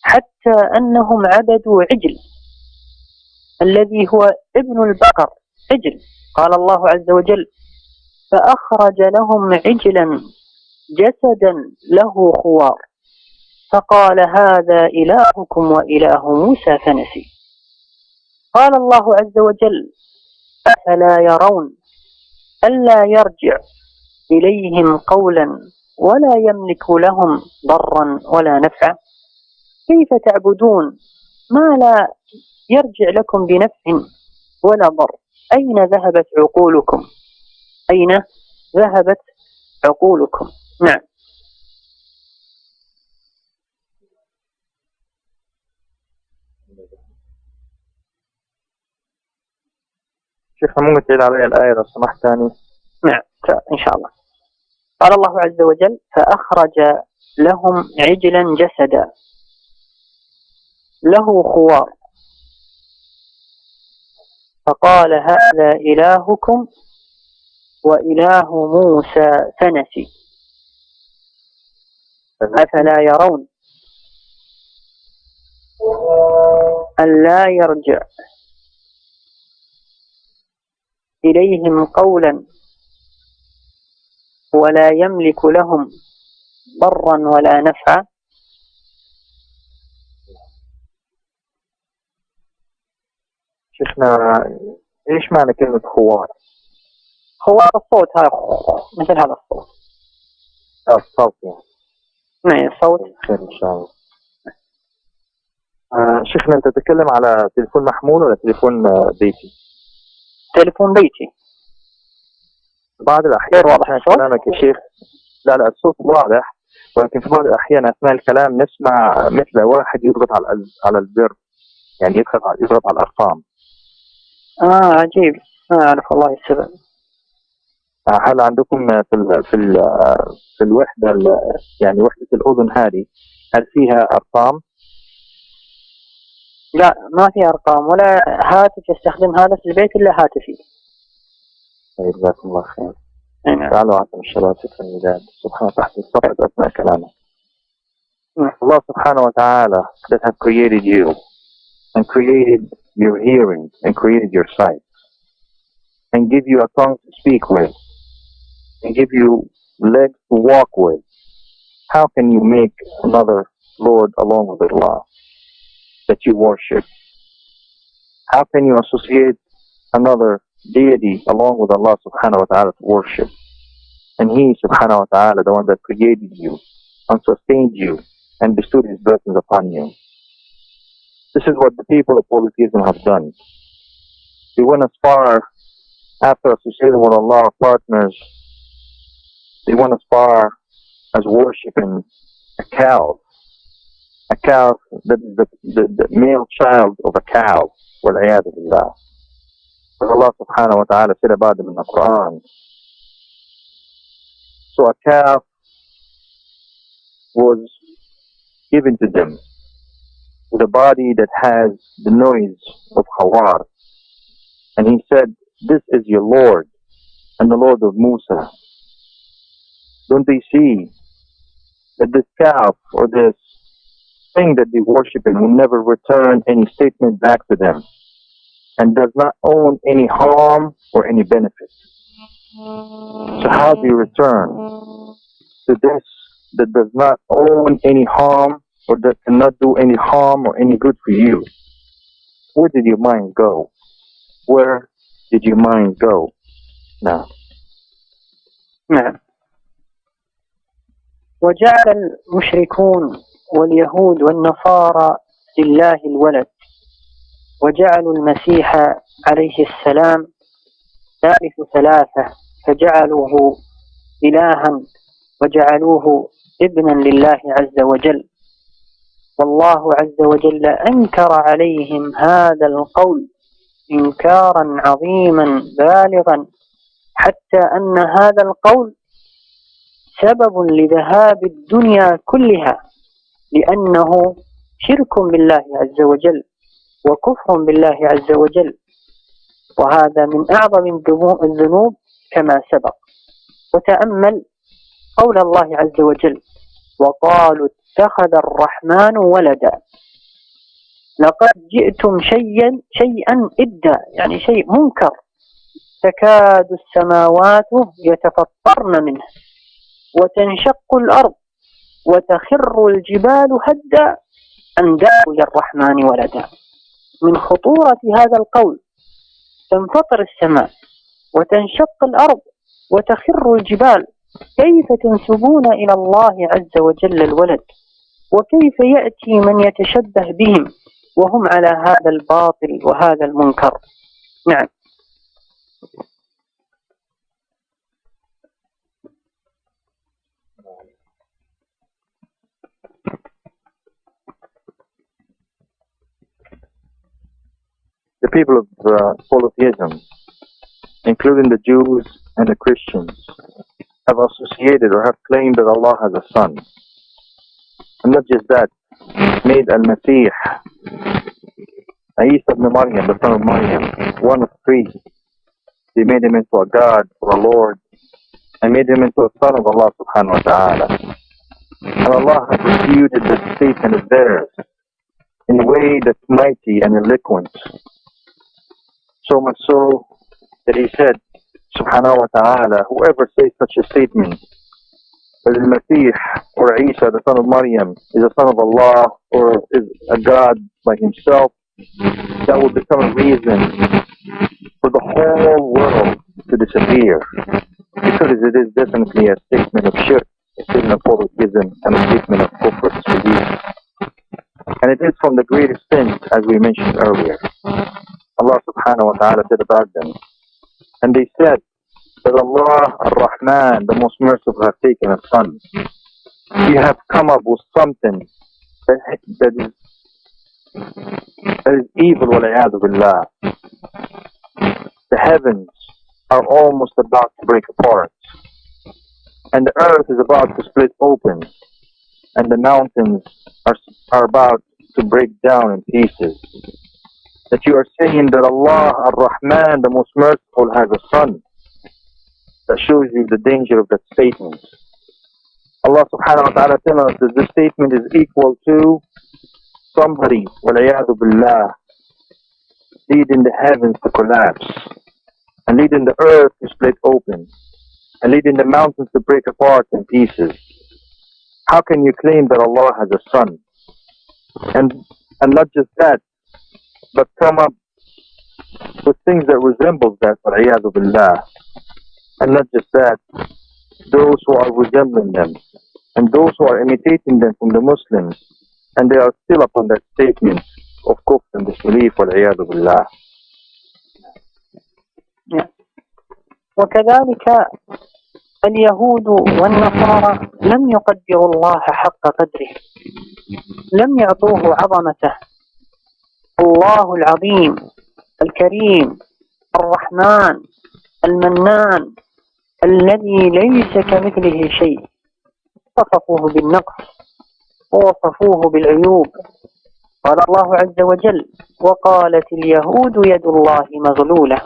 حتى أنهم عبدوا عجل الذي هو ابن البقر، عجل. قال الله عز وجل: فأخرج لهم عجلا جسدا له خوار فقال هذا إلهكم وإله موسى فنسي. قال الله عز وجل: أفلا يرون ألا يرجع إليهم قولا ولا يملك لهم ضرا ولا نفعا؟ كيف تعبدون ما لا يرجع لكم بنفع ولا ضر؟ أين ذهبت عقولكم؟ أين ذهبت عقولكم؟ نعم. شيخ ممكن تعيد علي الآية لو سمحت ثاني؟ نعم إن شاء الله. قال الله عز وجل: فأخرج لهم عجلا جسدا له خوار فقال هذا إلهكم وإله موسى فنسي أفلا يرون ألا يرجع إليهم قولا ولا يملك لهم ضرا ولا نفعا. شيخنا إيش معنى كلمة خوار؟ خوار الصوت، هذا مثل هذا الصوت. الصوت يعني. نعم الصوت. خير إن شاء الله. شيخنا أنت تتكلم على تليفون محمول ولا تليفون بيتي؟ تليفون بيتي. بعض الأحيان واضح كلامك يا شيخ. لا الصوت واضح، ولكن في بعض الأحيان أثناء الكلام نسمع مثل واحد يضغط على الزر، يعني يضغط على الأرقام. عجيب، ما أعرف والله السبب. هل عندكم في الوحدة يعني وحدة الأذن هذه هل فيها أرقام؟ لا ما في أرقام ولا هاتف يستخدم هذا في البيت إلا هاتفي. طيب جزاكم الله خير. تعالوا عشان الشباب في الميلاد سبحانه تحت الصفحة أثناء كلامك. Allah subhanahu wa ta'ala that have created you and created your hearing and created your sight and give you a tongue to speak with and give you legs to walk with, how can you make another Lord along with Allah that you worship? How can you associate another deity along with Allah subhanahu wa ta'ala to worship? And He subhanahu wa ta'ala, the one that created you and sustained you and bestowed His blessings upon you. This is what the people of polytheism have done. They went as far after associating with Allah partners. They went as far as worshipping a cow that is the male child of a cow. وَالْعِيَاذُ بِاللَّهِ. But Allah subhanahu wa ta'ala said about them in the Quran. So a calf was given to them with a body that has the noise of Hawar. And he said, this is your Lord and the Lord of Musa. Don't they see that this calf or this thing that they worship in will never return any statement back to them and does not own any harm or any benefit? So how do you return to this that does not own any harm or that cannot do any harm or any good for you? Where did your mind go? Where did your mind go? Now. نعم. وجعل المشركون واليهود والنصارى لله الولد وجعلوا المسيح عليه السلام ثالث ثلاثة فجعلوه إلها وجعلوه ابنا لله عز وجل. والله عز وجل أنكر عليهم هذا القول إنكارا عظيما بالغا حتى أن هذا القول سبب لذهاب الدنيا كلها، لأنه شرك بالله عز وجل وكفر بالله عز وجل، وهذا من أعظم الذنوب كما سبق. وتأمل قول الله عز وجل: وقالوا اتخذ الرحمن ولدا لقد جئتم شيئا إدا، يعني شيء منكر، تكاد السماوات يتفطرن منه وتنشق الأرض وتخر الجبال هدا أن دعوا للرحمن ولدا. من خطورة هذا القول تنفطر السماء وتنشق الأرض وتخر الجبال، كيف تنسبون إلى الله عز وجل الولد؟ وكيف يأتي من يتشبه بهم وهم على هذا الباطل وهذا المنكر؟ نعم. The people of polytheism including the Jews and the Christians, have associated or have claimed that Allah has a son. And not just that, made al-Masih, Isa ibn Maryam, the son of Maryam, one of three. They made him into a God or a Lord, and made him into a son of Allah subhanahu wa ta'ala. And Allah has refuted this statement of theirs in a way that's mighty and eloquent. So much so that he said, subhanahu wa ta'ala, whoever says such a statement, that al-Masih or Isa, the son of Maryam, is a son of Allah or is a God by himself, that will become a reason for the whole world to disappear. Because it is definitely a statement of shirk, a statement of polytheism, and a statement of Kuffar, disbelief. And it is from the greatest sins, as we mentioned earlier. Allah subhanahu wa ta'ala said about them. And they said that Allah ar-Rahman, the most merciful, has taken a son. You have come up with something that is evil, wal-'iyadhu billah. The heavens are almost about to break apart, and the earth is about to split open, and the mountains are about to break down in pieces. That you are saying that Allah ar-Rahman, the most merciful, has a son. That shows you the danger of that statement. Allah subhanahu wa ta'ala tells us that this statement is equal to somebody, wal-'iyadhu billah, leading the heavens to collapse, and leading the earth to split open, and leading the mountains to break apart in pieces. How can you claim that Allah has a son? And not just that, but come up with things that resemble that, wal-'iyadhu billah. And not just that, those who are resembling them, and those who are imitating them from the Muslims, and they are still upon that statement of kufr and disbelief, wal-'iyadhu billah. وكذلك اليهود والنصارى لم يقدروا الله حق قدره، لم يعطوه عظمته. الله العظيم الكريم الرحمن المنان الذي ليس كمثله شيء، وصفوه بالنقص ووصفوه بالعيوب. قال الله عز وجل: وقالت اليهود يد الله مغلولة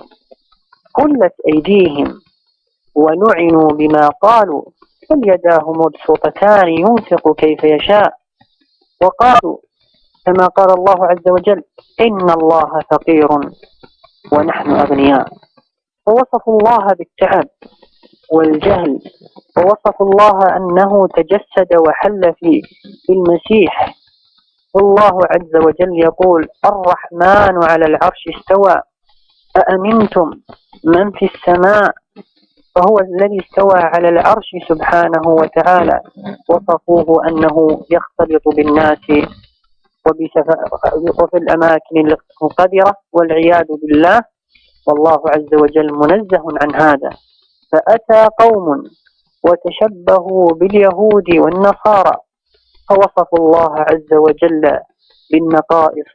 غلت أيديهم ولعنوا بما قالوا بل يداه مبسوطتان ينفق كيف يشاء. وقالوا كما قال الله عز وجل: إن الله فقير ونحن أغنياء. ووصفوا الله بالتعب والجهل، ووصفوا الله أنه تجسد وحل في المسيح. والله عز وجل يقول: الرحمن على العرش استوى أأمنتم من في السماء. فهو الذي استوى على العرش سبحانه وتعالى. وصفوه أنه يختلط بالناس وفي الأماكن القذرة والعياذ بالله، والله عز وجل منزه عن هذا. فأتى قوم وتشبهوا باليهود والنصارى فوصفوا الله عز وجل بالنقائص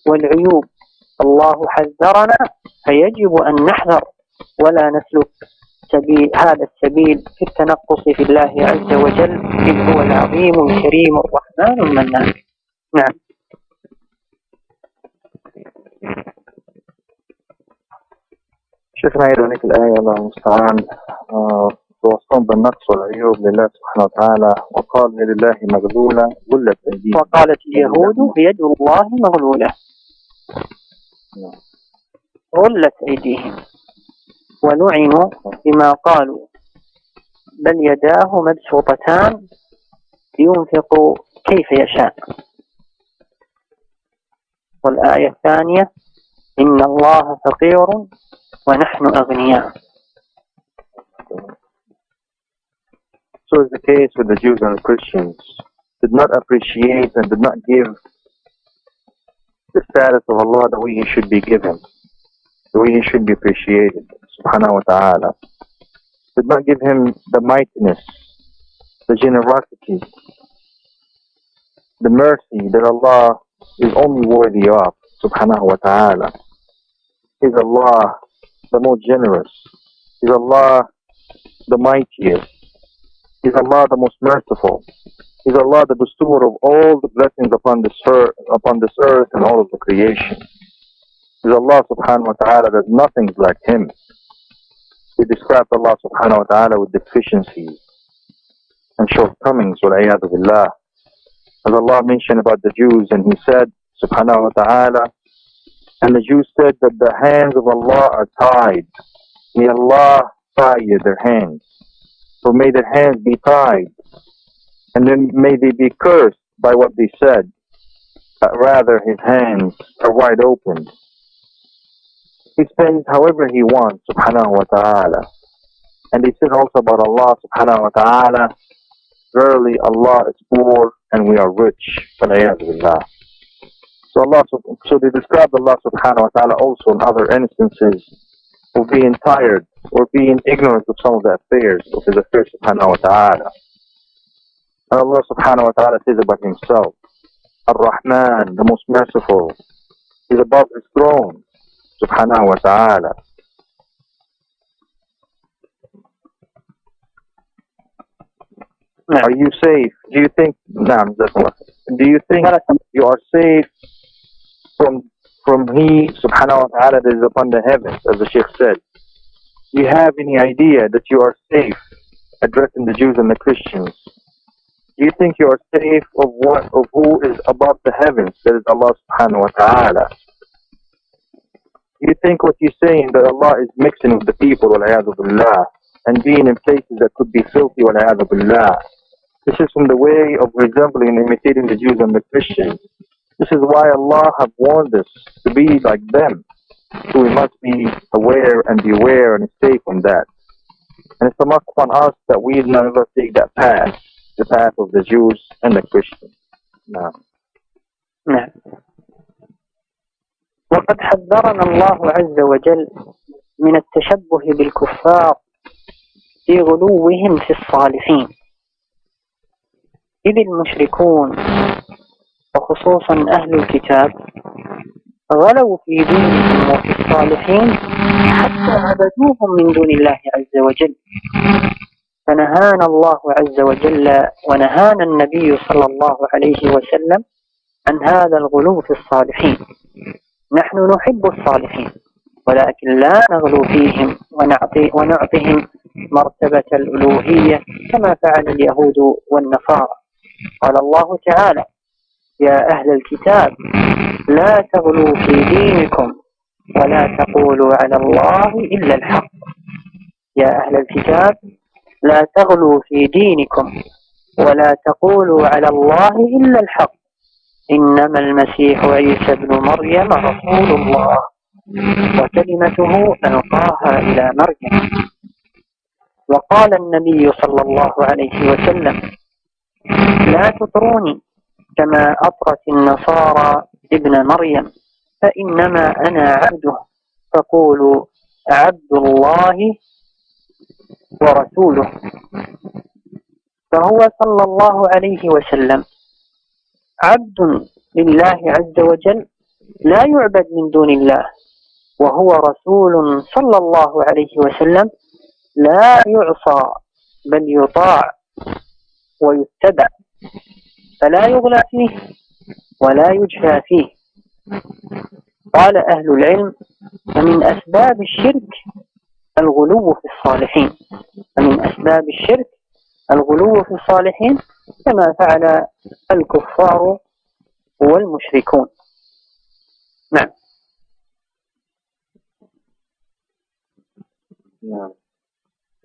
والعيوب. الله حذرنا فيجب أن نحذر ولا نسلك هذا السبيل في التنقص في الله عز وجل، إذ هو العظيم الكريم الرحمن المنان. نعم. شيخنا يرونيك الآية الله المستعان توصون بالنقص والعيوب لله سبحانه وتعالى. وقال لله مغلولة غلت أيديهم. وقالت اليهود يد الله مغلولة غلت أيديهم ولعنوا بما قالوا بل يداه مبسوطتان ينفق كيف يشاء. والآية الثانية: إن الله فقير ونحن أغنياء. So is the case with the Jews and the Christians. Did not appreciate and did not give the status of Allah the way He should be given, the way He should be appreciated, subhanahu wa ta'ala. Did not give Him the mightiness, the generosity, the mercy that Allah is only worthy of, subhanahu wa ta'ala. Is Allah the most generous. He's Allah, the mightiest. He's Allah, the most merciful. He's Allah, the bestower of all the blessings upon this earth and all of the creation. He's Allah subhanahu wa ta'ala, there's nothing like Him. We described Allah subhanahu wa ta'ala with deficiencies and shortcomings, wal-'iyadhu billah. As Allah mentioned about the Jews, and He said, subhanahu wa ta'ala, and the Jews said that the hands of Allah are tied. May Allah tie their hands. So may their hands be tied. And then may they be cursed by what they said. But rather His hands are wide open. He spends however He wants, subhanahu wa ta'ala. And He said also about Allah subhanahu wa ta'ala, verily Allah is poor and we are rich. So they described Allah subhanahu wa ta'ala also in other instances of being tired or being ignorant of some of the affairs of His affairs subhanahu wa ta'ala. And Allah subhanahu wa ta'ala says about Himself, Ar-Rahman, the most merciful, is above His throne, subhanahu wa ta'ala. Are you safe? Do you think you are safe from He subhanahu wa ta'ala that is upon the heavens, as the Shaykh said? Do you have any idea that you are safe, addressing the Jews and the Christians? Do you think you are safe of who is above the heavens, that is Allah subhanahu wa ta'ala? Do you think what you're saying that Allah is mixing with the people, wal-'iyadhu billah, and being in places that could be filthy, wal-'iyadhu billah? This is from the way of resembling and imitating the Jews and the Christians. This is why Allah have warned us to be like them. So we must be aware and beware and stay from that. And it's a must upon us that we never take that path, the path of the Jews and the Christians. No. نعم. وقد حذرنا الله عز وجل من التشبه بالكفار في غلوهم في الصالحين، إذ المشركون وخصوصا أهل الكتاب غلوا في دينهم وفي الصالحين حتى عبدوهم من دون الله عز وجل. فنهانا الله عز وجل ونهانا النبي صلى الله عليه وسلم عن هذا الغلو في الصالحين. نحن نحب الصالحين ولكن لا نغلو فيهم ونعطيهم مرتبة الألوهية كما فعل اليهود والنصارى. قال الله تعالى: يا أهل الكتاب لا تغلوا في دينكم ولا تقولوا على الله إلا الحق. يا أهل الكتاب لا تغلوا في دينكم ولا تقولوا على الله إلا الحق. إنما المسيح عيسى ابن مريم رسول الله وكلمته ألقاها إلى مريم. وقال النبي صلى الله عليه وسلم: لا تطروني كما أطرت النصارى ابن مريم فإنما أنا عبده فقولوا عبد الله ورسوله. فهو صلى الله عليه وسلم عبد لله عز وجل لا يعبد من دون الله، وهو رسول صلى الله عليه وسلم لا يعصى بل يطاع ويتبع، فلا يغلى فيه ولا يجفى فيه. قال أهل العلم: فمن أسباب الشرك الغلو في الصالحين. فمن أسباب الشرك الغلو في الصالحين كما فعل الكفار والمشركون. نعم.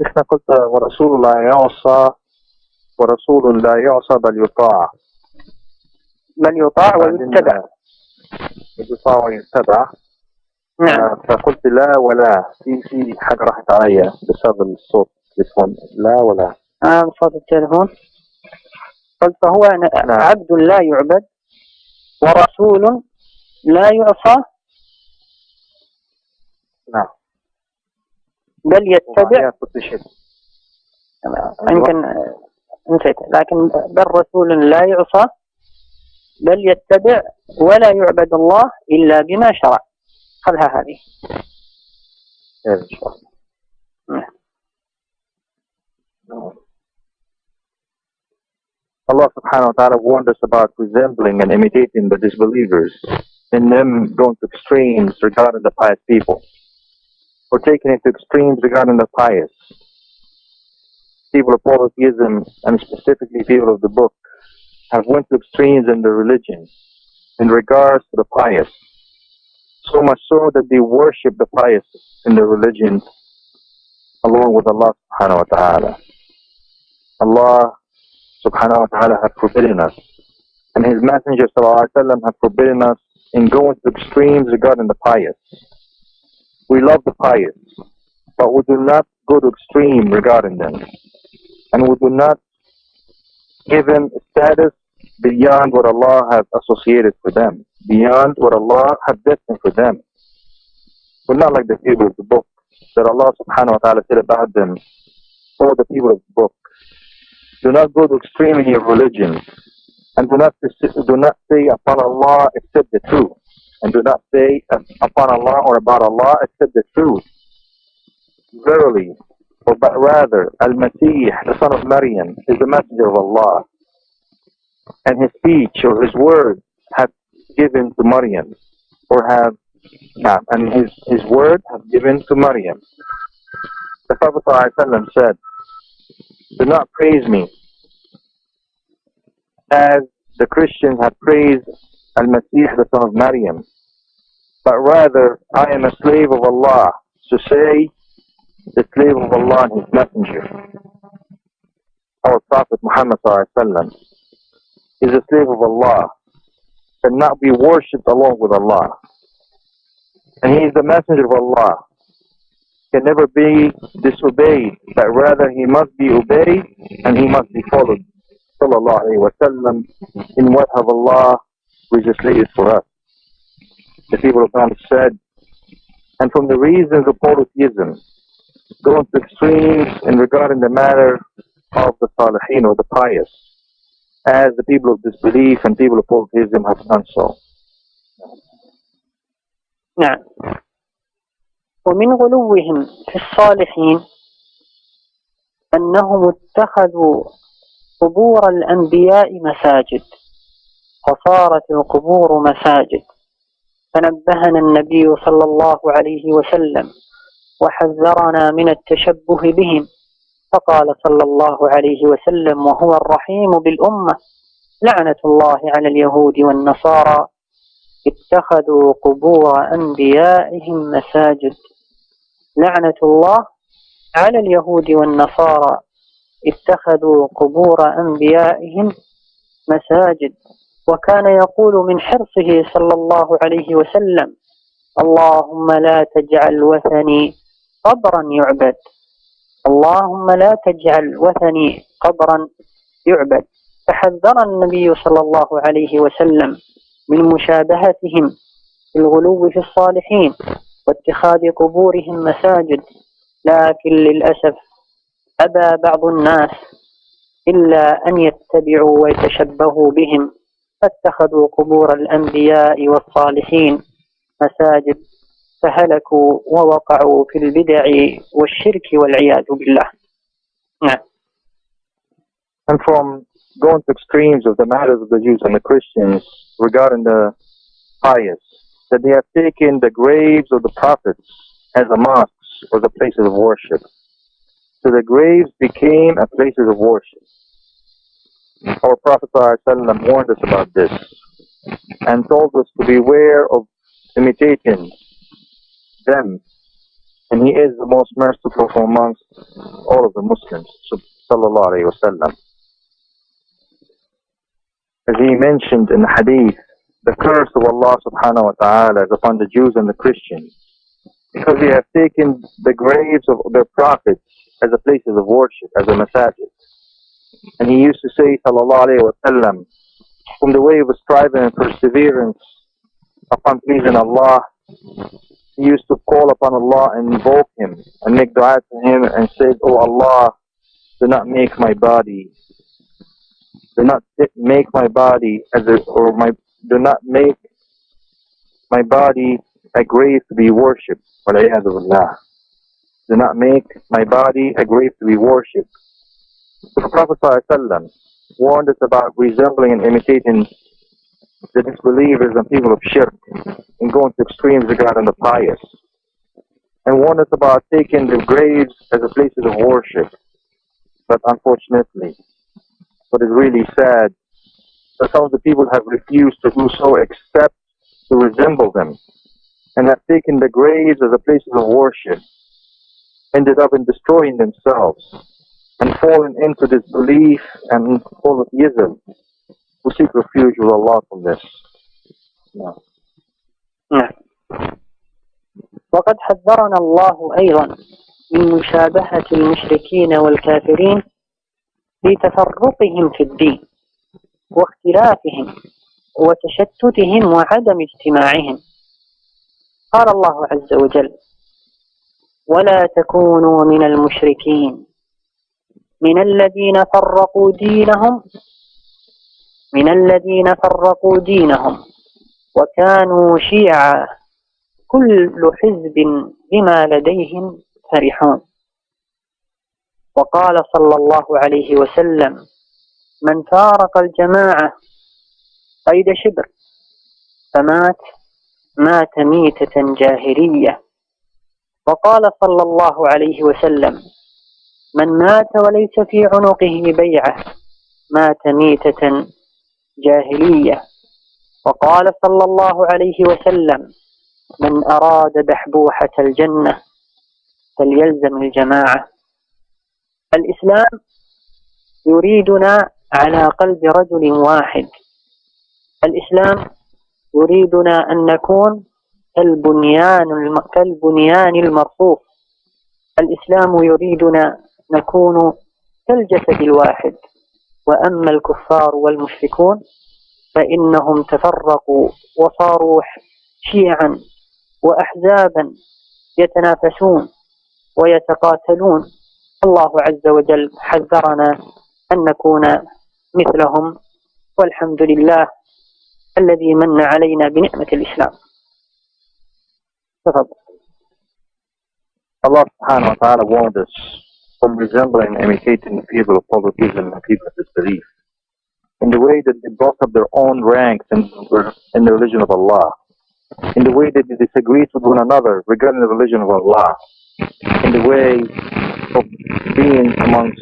إحنا قلت ورسول لا يعصى ورسول لا يعصى بل يطاع. بل يطاع ويتبع. يطاع ويتبع. نعم. فقلت لا ولا في حاجة راحت عليا بسبب الصوت التليفون. لا ولا صوت التليفون. قلت فهو نعم. عبد لا يعبد ورسول لا يعصى. نعم. بل يتبع. يمكن نسيت، لكن بل رسول لا يعصى بل يتبع ولا يعبد الله إلا بما شرع. خلها هذه. Yes, inshallah. Allah subhanahu wa ta'ala warned us about resembling and imitating the disbelievers in them going to extremes regarding the pious people, or taking it to extremes regarding the pious. People of polytheism, and specifically people of the book, have went to extremes in their religion in regards to the pious, so much so that they worship the pious in their religion along with Allah subhanahu wa ta'ala. Allah subhanahu wa ta'ala have forbidden us, and His Messenger sallallahu alaihi wasallam have forbidden us in going to extremes regarding the pious. We love the pious, but we do not go to extreme regarding them, and we do not give them status beyond what Allah has associated for them, beyond what Allah has destined for them. We're not like the people of the book that Allah subhanahu wa ta'ala said about them, or the people of the book. Do not go to extreme in your religion, and do not say upon Allah except the truth, and do not say upon Allah or about Allah except the truth. Verily, but rather, al-Masih, the son of Maryam, is the messenger of Allah, and his speech or his word have given to Maryam, and his word have given to Maryam. The Prophet ﷺ said, do not praise me as the Christians have praised al-Masih, the son of Maryam, but rather I am a slave of Allah, to say the slave of Allah and his messenger. Our Prophet Muhammad ﷺ is a slave of Allah, cannot be worshipped along with Allah, and he is the messenger of Allah, can never be disobeyed, but rather he must be obeyed and he must be followed, sallallahu alayhi wa sallam, in what have Allah legislated for us. The people of God said, and from the reasons of polytheism, going to extremes in regarding the matter of the salihin or the pious, as the people of disbelief and people of polytheism have done so. نعم. ومن غلوهم في الصالحين أنهم اتخذوا قبور الأنبياء مساجد، فصارت القبور مساجد، فنبهنا النبي صلى الله عليه وسلم وحذرنا من التشبه بهم، فقال صلى الله عليه وسلم وهو الرحيم بالأمة: لعنة الله على اليهود والنصارى اتخذوا قبور أنبيائهم مساجد. لعنة الله على اليهود والنصارى اتخذوا قبور أنبيائهم مساجد. وكان يقول من حرصه صلى الله عليه وسلم: اللهم لا تجعل وثني قبرا يعبد، اللهم لا تجعل وثني قبرا يعبد. فحذر النبي صلى الله عليه وسلم من مشابهتهم في الغلو في الصالحين واتخاذ قبورهم مساجد، لكن للأسف أبى بعض الناس إلا أن يتبعوا ويتشبهوا بهم، فاتخذوا قبور الأنبياء والصالحين مساجد، فهلكوا ووقعوا في البدع والشرك والعياذ بالله. And from going to extremes of the matters of the Jews and the Christians regarding the pious, that they have taken the graves of the prophets as the mosques or the places of worship. So the graves became a places of worship. Our Prophet ﷺ warned us about this and told us to beware of imitating them, and he is the most merciful from amongst all of the Muslims, sallallahu alayhi wa sallam. As he mentioned in the hadith, the curse of Allah subhanahu wa ta'ala is upon the Jews and the Christians, because they have taken the graves of their prophets as a places of worship, as a masajid. And he used to say, sallallahu alayhi wa sallam, from the way of striving and perseverance upon pleasing Allah, he used to call upon Allah and invoke Him and make dua to Him and say, "Oh Allah, do not make my body do not make my body do not make my body a grave to be worshipped." وَالْعِيَاذُ بِاللَّهِ. do not make my body a grave to be worshipped. So the Prophet ﷺ warned us about resembling and imitating the disbelievers and people of shirk and going to extremes regarding the pious, and warned us about taking the graves as a places of worship. But unfortunately, what is really sad, that some of the people have refused to do so except to resemble them, and have taken the graves as a places of worship, ended up in destroying themselves and fallen into disbelief and polytheism. We seek refuge with Allah from this. نعم. وقد حذرنا الله أيضا من مشابهة المشركين والكافرين لتفرقهم في الدين واختلافهم وتشتتهم وعدم اجتماعهم. قال الله عز وجل: ولا تكونوا من المشركين من الذين فرقوا دينهم وكانوا شيعا كل حزب بما لديهم فرحون. وقال صلى الله عليه وسلم: من فارق الجماعة قيد شبر مات ميتة جاهلية. وقال صلى الله عليه وسلم: من مات وليس في عنقه بيعة مات ميتة جاهلية. وقال صلى الله عليه وسلم: من أراد بحبوحة الجنة فليلزم الجماعة. الإسلام يريدنا على قلب رجل واحد. الإسلام يريدنا أن نكون كالبنيان المرصوص. الإسلام يريدنا نكون كالجسد الواحد. وأما الكفار والمشركون فإنهم تفرقوا وصاروا شيعا وأحزابا يتنافسون ويتقاتلون. الله عز وجل حذرنا أن نكون مثلهم، والحمد لله الذي من علينا بنعمة الإسلام. تفضل. Allah subhanahu wa ta'ala warned us from resembling and imitating the people of polytheism and people of disbelief in the way that they broke up their own ranks in the religion of Allah, in the way that they disagreed with one another regarding the religion of Allah, in the way of being among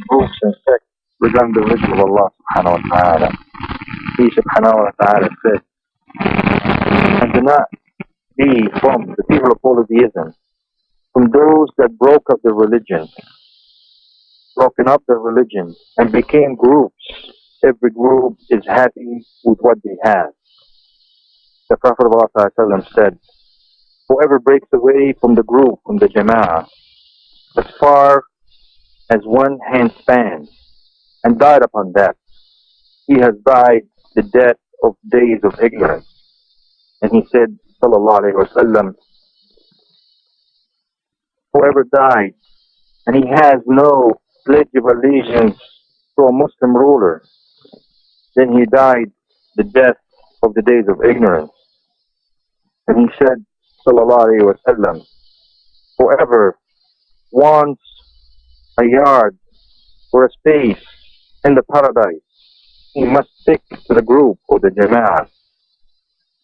groups and sects regarding the religion of Allah subhanahu wa ta'ala. He subhanahu wa ta'ala said, and do not be from the people of polytheism, from those that broken up their religion and became groups. Every group is happy with what they have. The Prophet of Allah said, whoever breaks away from the group, from the jama'ah, as far as one hand span, and died upon that, he has died the death of days of ignorance. And he said, sallallahu alayhi wa sallam, whoever died and he has no pledge of allegiance to a Muslim ruler, then he died the death of the days of ignorance. And he said, sallallahu alayhi wa sallam, whoever wants a yard or a space in the paradise, he must stick to the group or the jama'ah.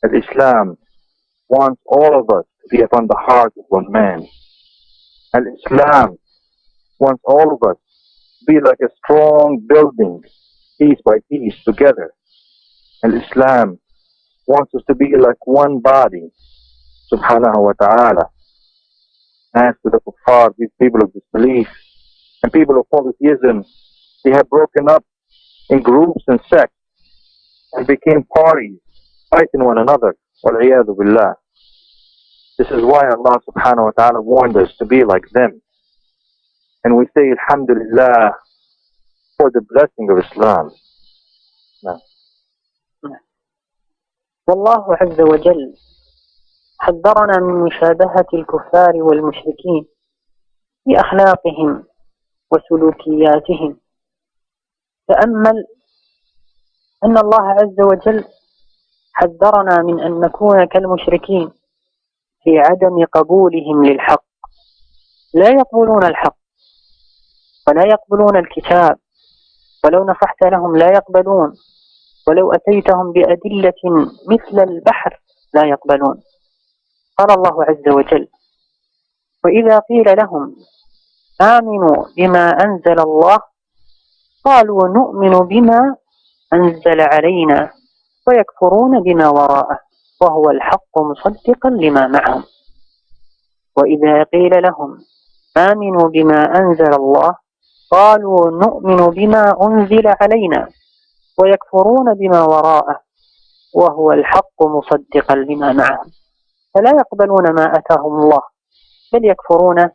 And Islam wants all of us to be upon the heart of one man. And Islam wants all of us to be like a strong building, piece by piece, together. And Islam wants us to be like one body, subhanahu wa ta'ala. As to the kuffar, these people of disbelief and people of polytheism, they have broken up in groups and sects and became parties, fighting one another. Wal-'iyadhu billah. This is why Allah subhanahu wa ta'ala warned us to be like them. And we say alhamdulillah for the blessing of Islam. No. والله عز وجل حذرنا من مشابهة الكفار والمشركين في أخلاقهم وسلوكياتهم. تأمل أن الله عز وجل حذرنا من أن نكون كالمشركين في عدم قبولهم للحق لا يقبلون الحق ولا يقبلون الكتاب، ولو نصحت لهم لا يقبلون، ولو أتيتهم بأدلة مثل البحر لا يقبلون. قال الله عز وجل: وإذا قيل لهم آمنوا بما أنزل الله قالوا نؤمن بما أنزل علينا ويكفرون بما وراءه وهو الحق مصدقا لما معهم. وإذا قيل لهم آمنوا بما أنزل الله قالوا نؤمن بما أنزل علينا ويكفرون بما وراءه وهو الحق مصدقا لما معهم. فلا يقبلون ما أتاهم الله بل يكفرون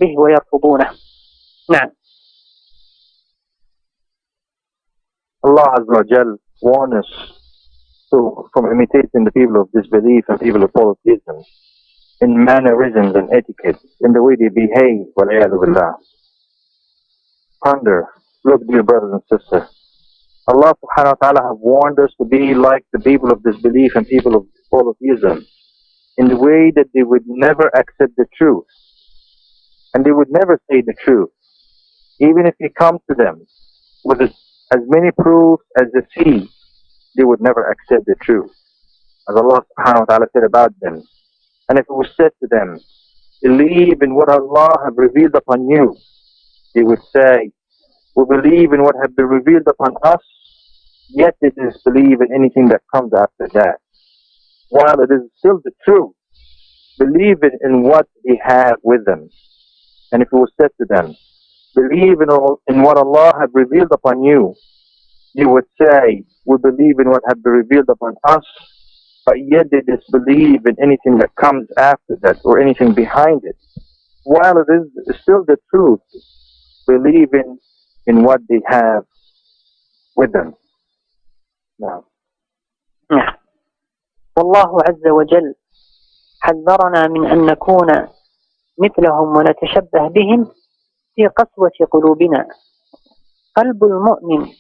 به ويرفضونه. نعم. Allah Azza wa Jal warns us from imitating the people of disbelief and people of polytheism in mannerisms and etiquette, in the way they behave. Ponder, look, dear brothers and sisters, Allah subhanahu wa ta'ala have warned us to be like the people of disbelief and people of polytheism in the way that they would never accept the truth, and they would never say the truth, even if you come to them with as many proofs as the sea, they would never accept the truth, as Allah subhanahu wa ta'ala said about them. And if it was said to them, believe in what Allah have revealed upon you, they would say, we believe in what have been revealed upon us, yet they disbelieve in anything that comes after that. While it is still the truth, believe in what they have with them. And if it was said to them, believe in what Allah have revealed upon you, you would say, we believe in what have been revealed upon us, but yet they disbelieve in anything that comes after that or anything behind it. While it is still the truth, believing in what they have with them. نعم. والله عز وجل حذرنا من أن نكون مثلهم ونتشبه بهم في قسوة قلوبنا. قلب المؤمن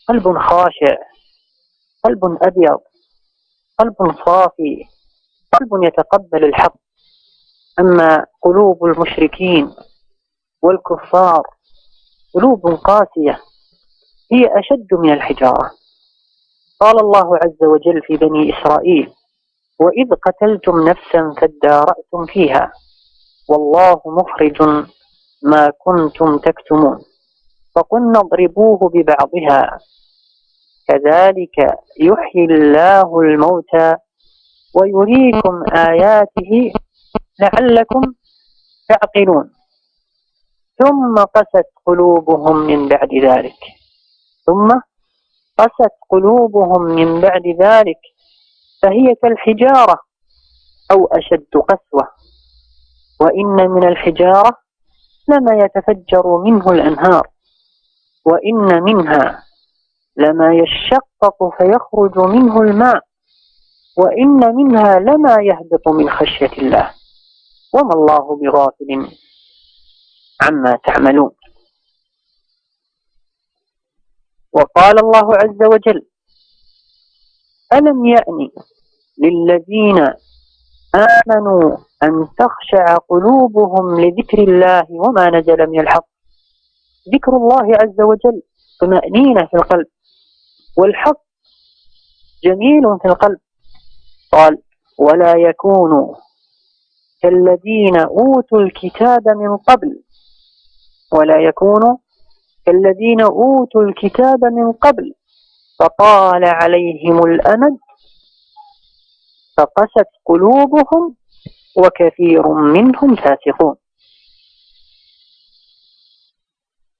قلب خاشع، قلب أبيض، قلب صافي، قلب يتقبل الحق. أما قلوب المشركين والكفار قلوب قاسية هي أشد من الحجارة. قال الله عز وجل في بني إسرائيل: وإذ قتلتم نفسا فادارأتم فيها والله مخرج ما كنتم تكتمون فقلنا اضربوه ببعضها كذلك يحيي الله الموتى ويريكم آياته لعلكم تعقلون ثم قست قلوبهم من بعد ذلك فهي كالحجارة أو أشد قسوة وإن من الحجارة لما يتفجر منه الأنهار وإن منها لما يشقق فيخرج منه الماء وإن منها لما يهبط من خشية الله وما الله بغافل عما تعملون. وقال الله عز وجل: ألم يأن للذين آمنوا أن تخشع قلوبهم لذكر الله وما نزل من الحق. ذكر الله عز وجل طمأنينة في القلب، والحق جميل في القلب. قال: ولا يكونوا كالذين أوتوا الكتاب من قبل فطال عليهم الأمد فقست قلوبهم وكثير منهم فاسقون.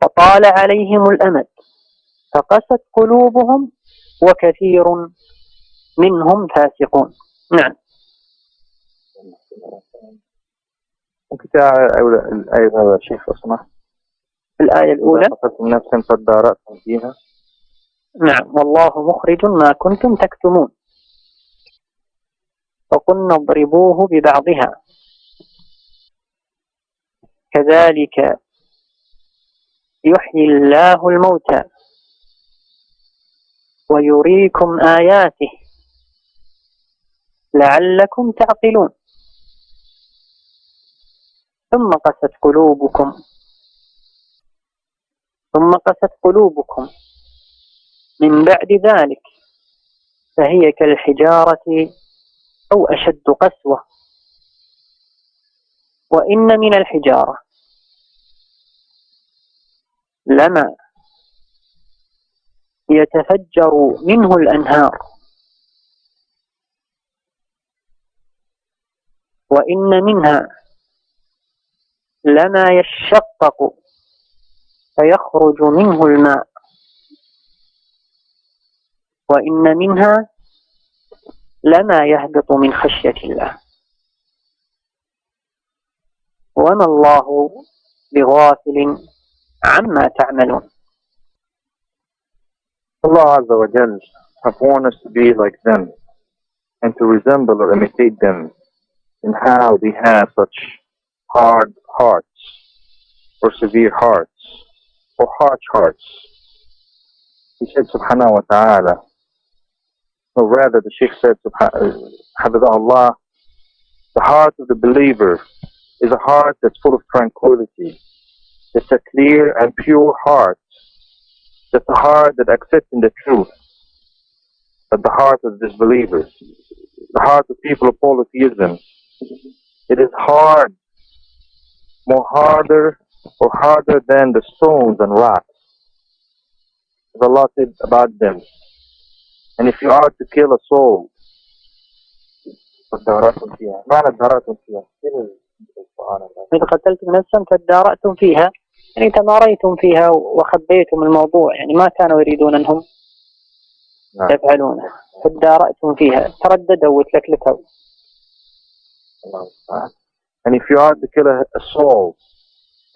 فطال عليهم الأمد فقست قلوبهم وكثير منهم فاسقون. نعم. ممكن الآية يا شيخ أسمع. الآية الأولى: قتلتم نفسا فادارأتم فيها. نعم. والله مخرج ما كنتم تكتمون فقلنا اضربوه ببعضها كذلك يحيي الله الموتى ويريكم آياته لعلكم تعقلون. ثم قست قلوبكم من بعد ذلك فهي كالحجارة أو أشد قسوة. وإن من الحجارة لما يتفجر منه الأنهار، وإن منها لما يشقق فيخرج منه الماء، وإن منها لما يهبط من خشية الله، وما الله بغافل عما تعملون. Allah Azza wa Jal have warned us to be like them and to resemble or imitate them in how they have such hard hearts or severe hearts or harsh hearts. He said subhanahu wa ta'ala, or rather the Shaykh said, Hafidahullah, the heart of the believer is a heart that's full of tranquility. It's a clear and pure heart. That's a heart that accepts in the truth. But the heart of disbelievers, the heart of people of polytheism, it is hard, more harder or harder than the stones and rocks. As Allah said about them, and if you are to kill a soul, إذا قتلتم نفسا فادارأتم فيها، يعني تماريتم فيها وخبيتم الموضوع، يعني ما كانوا يريدون أنهم يفعلونه، فادارأتم فيها، ترددوا وتلكلكوا. And if you are to kill a soul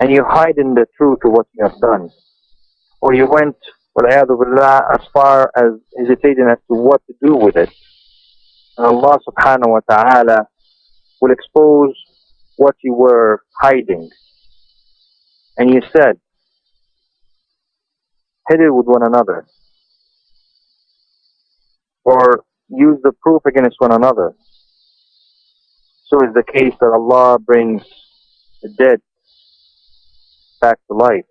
and you hide in the truth of what you have done, or you went as far as hesitating as to what to do with it, and Allah subhanahu wa ta'ala will expose what you were hiding. And you said, hit it with one another, or use the proof against one another. So is the case that Allah brings the dead back to life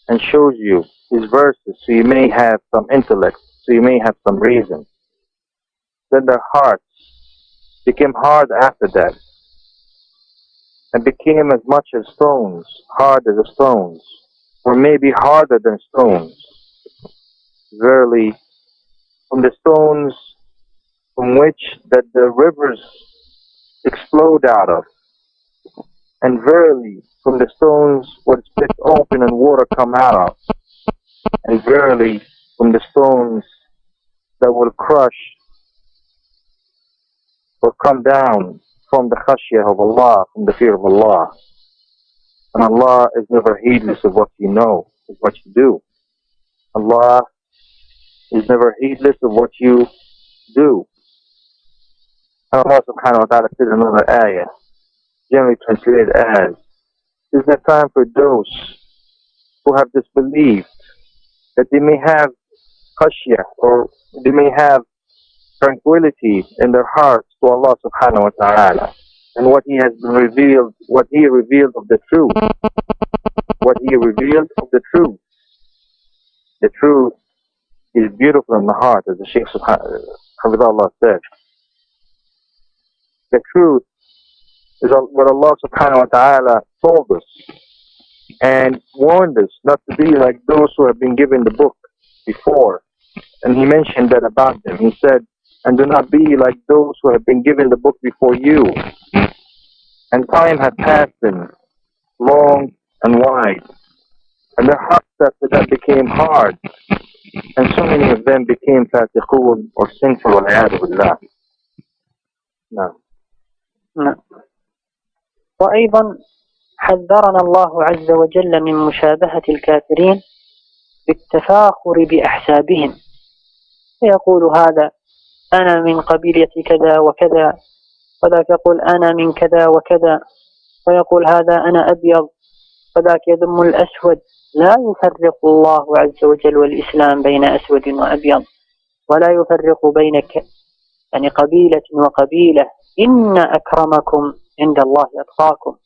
and shows you His verses so you may have some intellect, so you may have some reason. Then their hearts became hard after that and became as much as stones, hard as the stones, or maybe harder than stones. Verily, from the stones from which that the rivers explode out of, and verily from the stones what split open and water come out of, and verily from the stones that will crush or come down from the khashiyah of Allah, from the fear of Allah. And Allah is never heedless of what you know, of what you do. Allah is never heedless of what you do. And Allah subhanahu wa ta'ala said in another ayah, generally translated as, is there time for those who have disbelieved, that they may have khashiyah, or they may have tranquility in their hearts to Allah subhanahu wa ta'ala, and what He has revealed, what He revealed of the truth, what He revealed of the truth. The truth is beautiful in the heart, as the Shaykh Hafidahullah said. The truth is what Allah subhanahu wa ta'ala told us and warned us not to be like those who have been given the book before. And He mentioned that about them. He said, and do not be like those who have been given the book before you. And time had passed them long and wide, and their hearts after that became hard, and so many of them became fasiqun or sinful wal-'iyadhu billah. No. وأيضا حذرنا الله عز وجل من مشابهة الكافرين بالتفاخر بأحسابهم، فيقول هذا أنا من قبيلة كذا وكذا، وذاك يقول أنا من كذا وكذا، ويقول هذا أنا أبيض، وذاك يذم الأسود. لا يفرق الله عز وجل والإسلام بين أسود وأبيض، ولا يفرق بين يعني قبيلة وقبيلة. إن أكرمكم عند الله أتقاكم.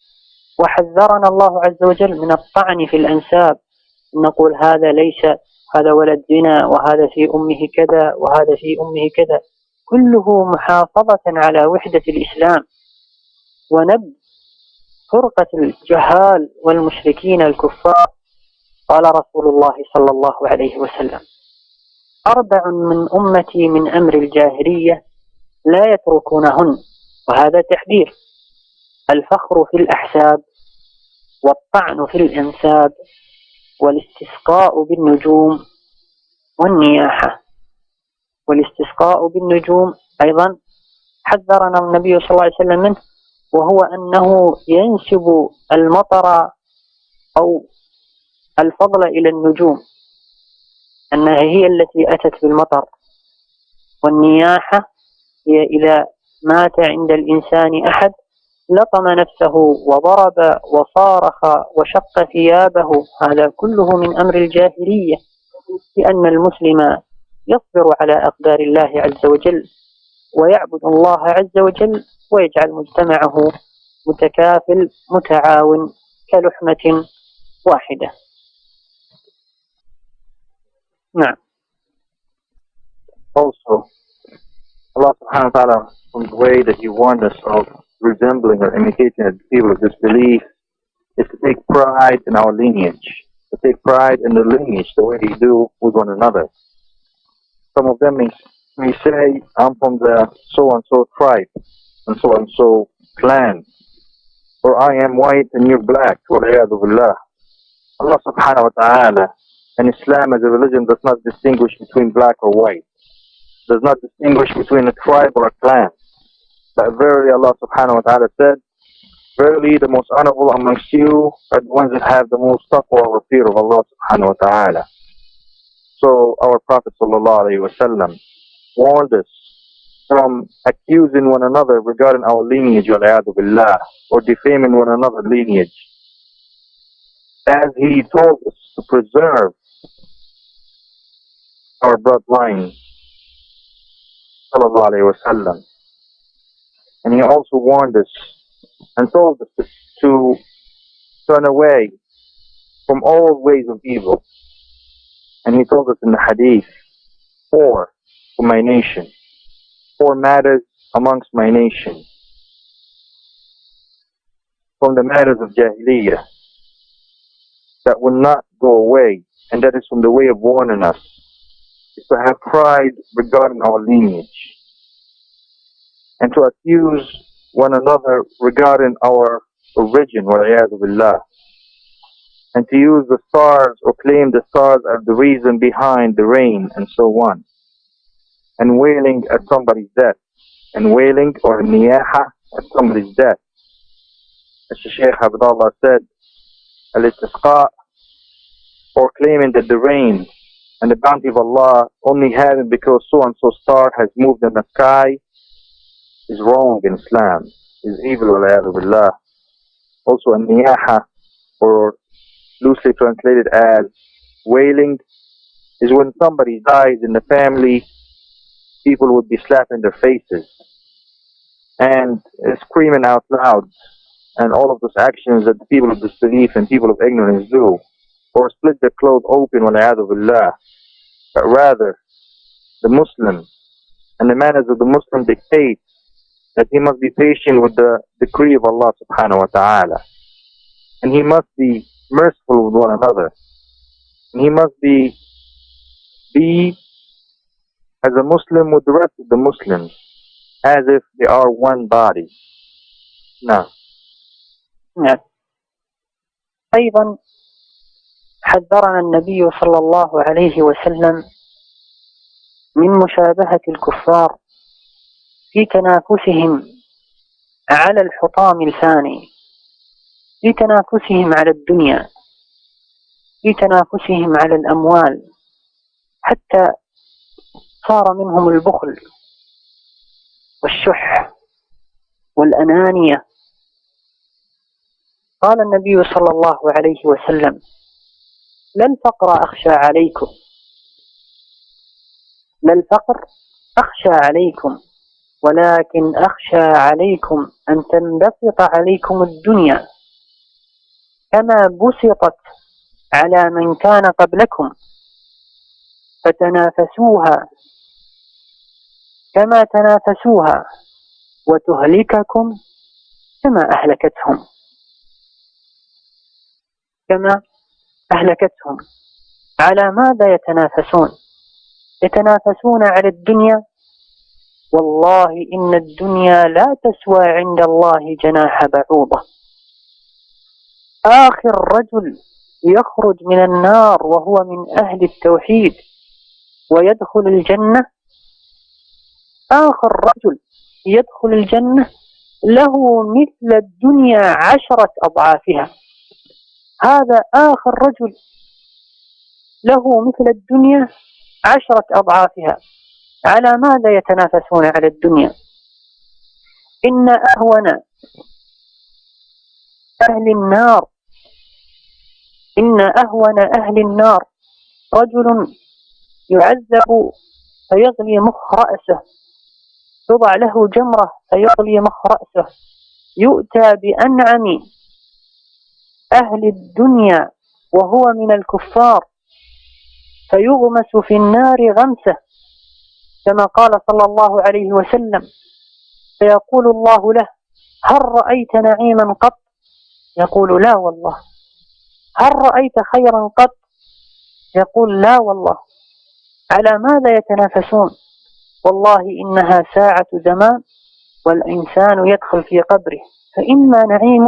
وحذرنا الله عز وجل من الطعن في الأنساب، نقول هذا ولد زنا، وهذا في أمه كذا، وهذا في أمه كذا، كله محافظة على وحدة الإسلام ونبذ فرقة الجهال والمشركين الكفار. قال رسول الله صلى الله عليه وسلم: 4 من أمتي من أمر الجاهلية لا يتركونهن، وهذا تحذير: الفخر في الأحساب، والطعن في الأنساب، والاستسقاء بالنجوم، والنياحة. والاستسقاء بالنجوم أيضا حذرنا النبي صلى الله عليه وسلم منه، وهو أنه ينسب المطر أو الفضل إلى النجوم، أنها هي التي أتت بالمطر. والنياحة هي إذا مات عند الإنسان أحد لطم نفسه وضرب وصارخ وشق ثيابه، هذا كله من أمر الجاهلية، لأن المسلم يصبر على أقدار الله عز وجل ويعبد الله عز وجل ويجعل مجتمعه متكافل متعاون كلحمة واحدة. نعم. Also, Allah subhanahu wa ta'ala, from the way that He warned us of resembling or imitating the people of disbelief, is to take pride in our lineage, to take pride in the lineage, the way they do with one another. Some of them may say, I'm from the so-and-so tribe and so-and-so clan, or I am white and you're black, وَالْعِيَاذُ بِاللَّهِ. Allah subhanahu wa ta'ala and Islam as a religion does not distinguish between black or white, does not distinguish between a tribe or a clan. But verily Allah subhanahu wa ta'ala said, verily the most honorable amongst you are the ones that have the most taqwa or fear of Allah subhanahu wa ta'ala. So our Prophet sallallahu alayhi wa sallam warned us from accusing one another regarding our lineage, wal-'iyadhu billah, or defaming one another's lineage, as he told us to preserve our bloodline, sallallahu alayhi wa sallam. And he also warned us and told us to turn away from all ways of evil. And he told us in the hadith, 4 for my nation, 4 matters amongst my nation, from the matters of Jahiliyyah, that will not go away, and that is from the way of warning us, is to have pride regarding our lineage, and to accuse one another regarding our origin, wal-'iyadhu billah, and to use the stars or claim the stars as the reason behind the rain, and so on, and wailing at somebody's death, and wailing or niyaha at somebody's death. As Shaykh Ahmad said, al-istisqa, or claiming that the rain and the bounty of Allah only happened because so-and-so star has moved in the sky, is wrong in Islam, is evil, wal-'iyadhu billah. Also, al-niyaha, or loosely translated as wailing, is when somebody dies in the family, people would be slapping their faces and screaming out loud, and all of those actions that the people of disbelief and people of ignorance do, or split their clothes open, wal-'iyadhu billah. But rather, the Muslim and the manners of the Muslim dictate that he must be patient with the decree of Allah subhanahu wa ta'ala, and he must be merciful with one another, and he must be as a Muslim with the rest of the Muslims, as if they are one body. Now, أيضا حذرنا النبي صلى الله عليه وسلم من مشابهة الكفار في تنافسهم على الحطام الفاني، في تنافسهم على الدنيا، في تنافسهم على الأموال، حتى صار منهم البخل والشح والأنانية. قال النبي صلى الله عليه وسلم: لا الفقر أخشى عليكم، لا الفقر أخشى عليكم، ولكن أخشى عليكم أن تنبسط عليكم الدنيا كما بسطت على من كان قبلكم فتنافسوها كما تنافسوها وتهلككم كما أهلكتهم. على ماذا يتنافسون؟ يتنافسون على الدنيا. والله إن الدنيا لا تسوى عند الله جناح بعوضة. آخر رجل يخرج من النار وهو من أهل التوحيد ويدخل الجنة، آخر رجل يدخل الجنة له مثل الدنيا 10 أضعافها. هذا آخر رجل له مثل الدنيا 10 أضعافها. على ماذا يتنافسون على الدنيا؟ إن أهون أهل النار رجل يعذب فيغلي مخ رأسه، توضع له جمرة فيغلي مخ رأسه، يؤتى بأنعم أهل الدنيا وهو من الكفار فيغمس في النار غمسة، كما قال صلى الله عليه وسلم: فيقول الله له: هل رأيت نعيما قط؟ يقول: لا والله. هل رأيت خيرا قط؟ يقول: لا والله. على ماذا يتنافسون؟ والله إنها ساعة زمان والإنسان يدخل في قبره، فإما نعيم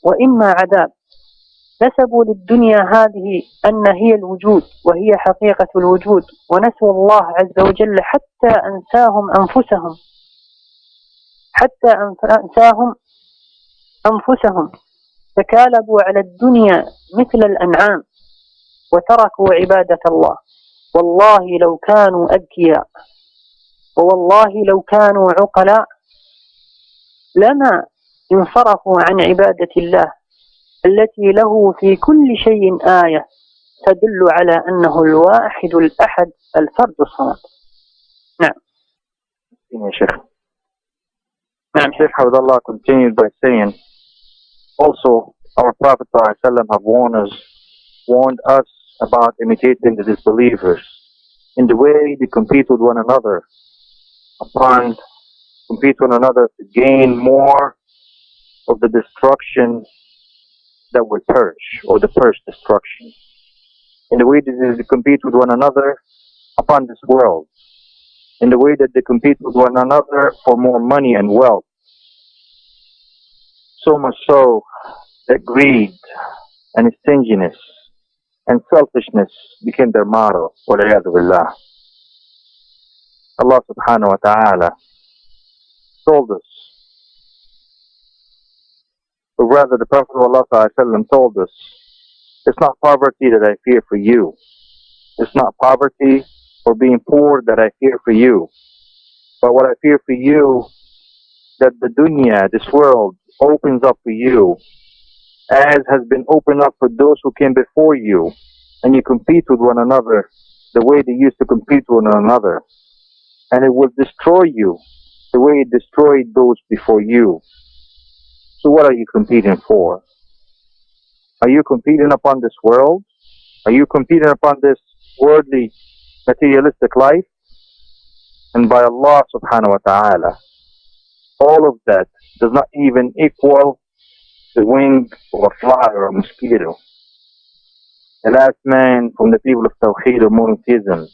وإما عذاب، نسبوا للدنيا هذه أن هي الوجود وهي حقيقة الوجود، ونسوا الله عز وجل حتى أنساهم أنفسهم تكالبوا على الدنيا مثل الأنعام وتركوا عبادة الله. والله لو كانوا أذكياء، ووالله لو كانوا عقلاء، لما انصرفوا عن عبادة الله التي له في كل شيء آية تدل على أنه الواحد الأحد الفرد الصمد. نعم. Shaykh Abdullah continued by saying, also our Prophet ﷺ have warned us about imitating the disbelievers in the way they compete with one another to gain more of the destruction that will perish, or the first destruction, in the way that they compete with one another upon this world, in the way that they compete with one another for more money and wealth, so much so that greed and stinginess and selfishness became their motto. Wal'iyadu billah. Allah subhanahu wa ta'ala told us, or rather the Prophet of Allah told us, it's not poverty that I fear for you. It's not poverty or being poor that I fear for you. But what I fear for you, that the dunya, this world, opens up for you, as has been opened up for those who came before you, and you compete with one another the way they used to compete with one another. And it will destroy you the way it destroyed those before you. So what are you competing for? Are you competing upon this world? Are you competing upon this worldly, materialistic life? And by Allah subhanahu wa ta'ala, all of that does not even equal the wing of a fly or a mosquito. The last man from the people of Tawheed or monotheism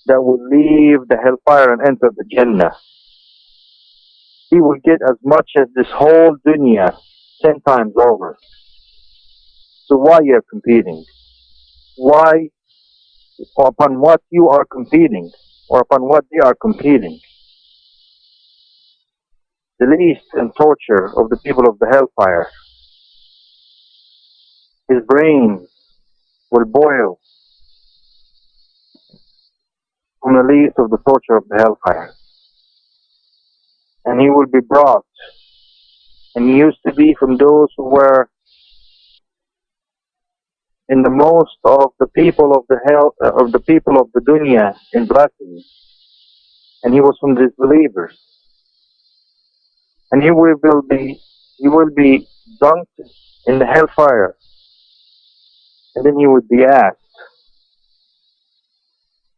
that will leave the hellfire and enter the Jannah, he will get as much as this whole dunya 10 times over. So why you are competing? Why, or upon what you are competing, or upon what they are competing? The least and torture of the people of the hellfire, his brain will boil from the least of the torture of the hellfire. And he will be brought, and he used to be from those who were in the most of the people of the people of the dunya in blessings, and he was from the disbelievers. and he will be dunked in the hellfire, and then he would be asked,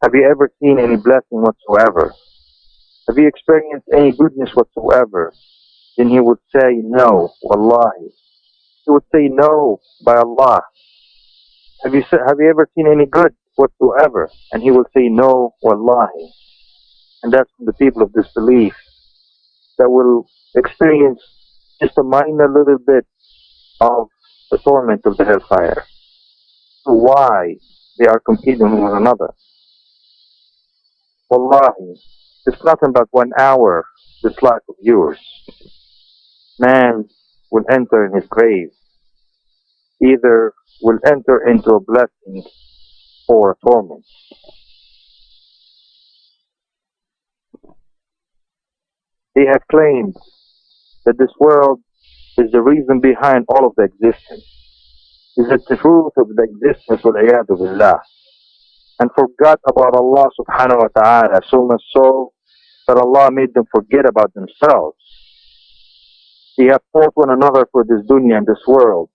have you ever seen any blessing whatsoever? Have you experienced any goodness whatsoever? Then he would say, no, wallahi. He would say, no, by Allah. Have you ever seen any good whatsoever? And he will say, no, wallahi. And that's from the people of disbelief that will experience just a minor little bit of the torment of the hellfire. So why they are competing with one another? Wallahi, it's nothing but 1 hour, this life of yours. Man will enter in his grave, either will enter into a blessing or a torment. They have claimed that this world is the reason behind all of the existence, is the truth of the existence, wal-iyadu billah, and forgot about Allah subhanahu wa ta'ala, so much so that Allah made them forget about themselves. They have fought one another for this dunya and this world,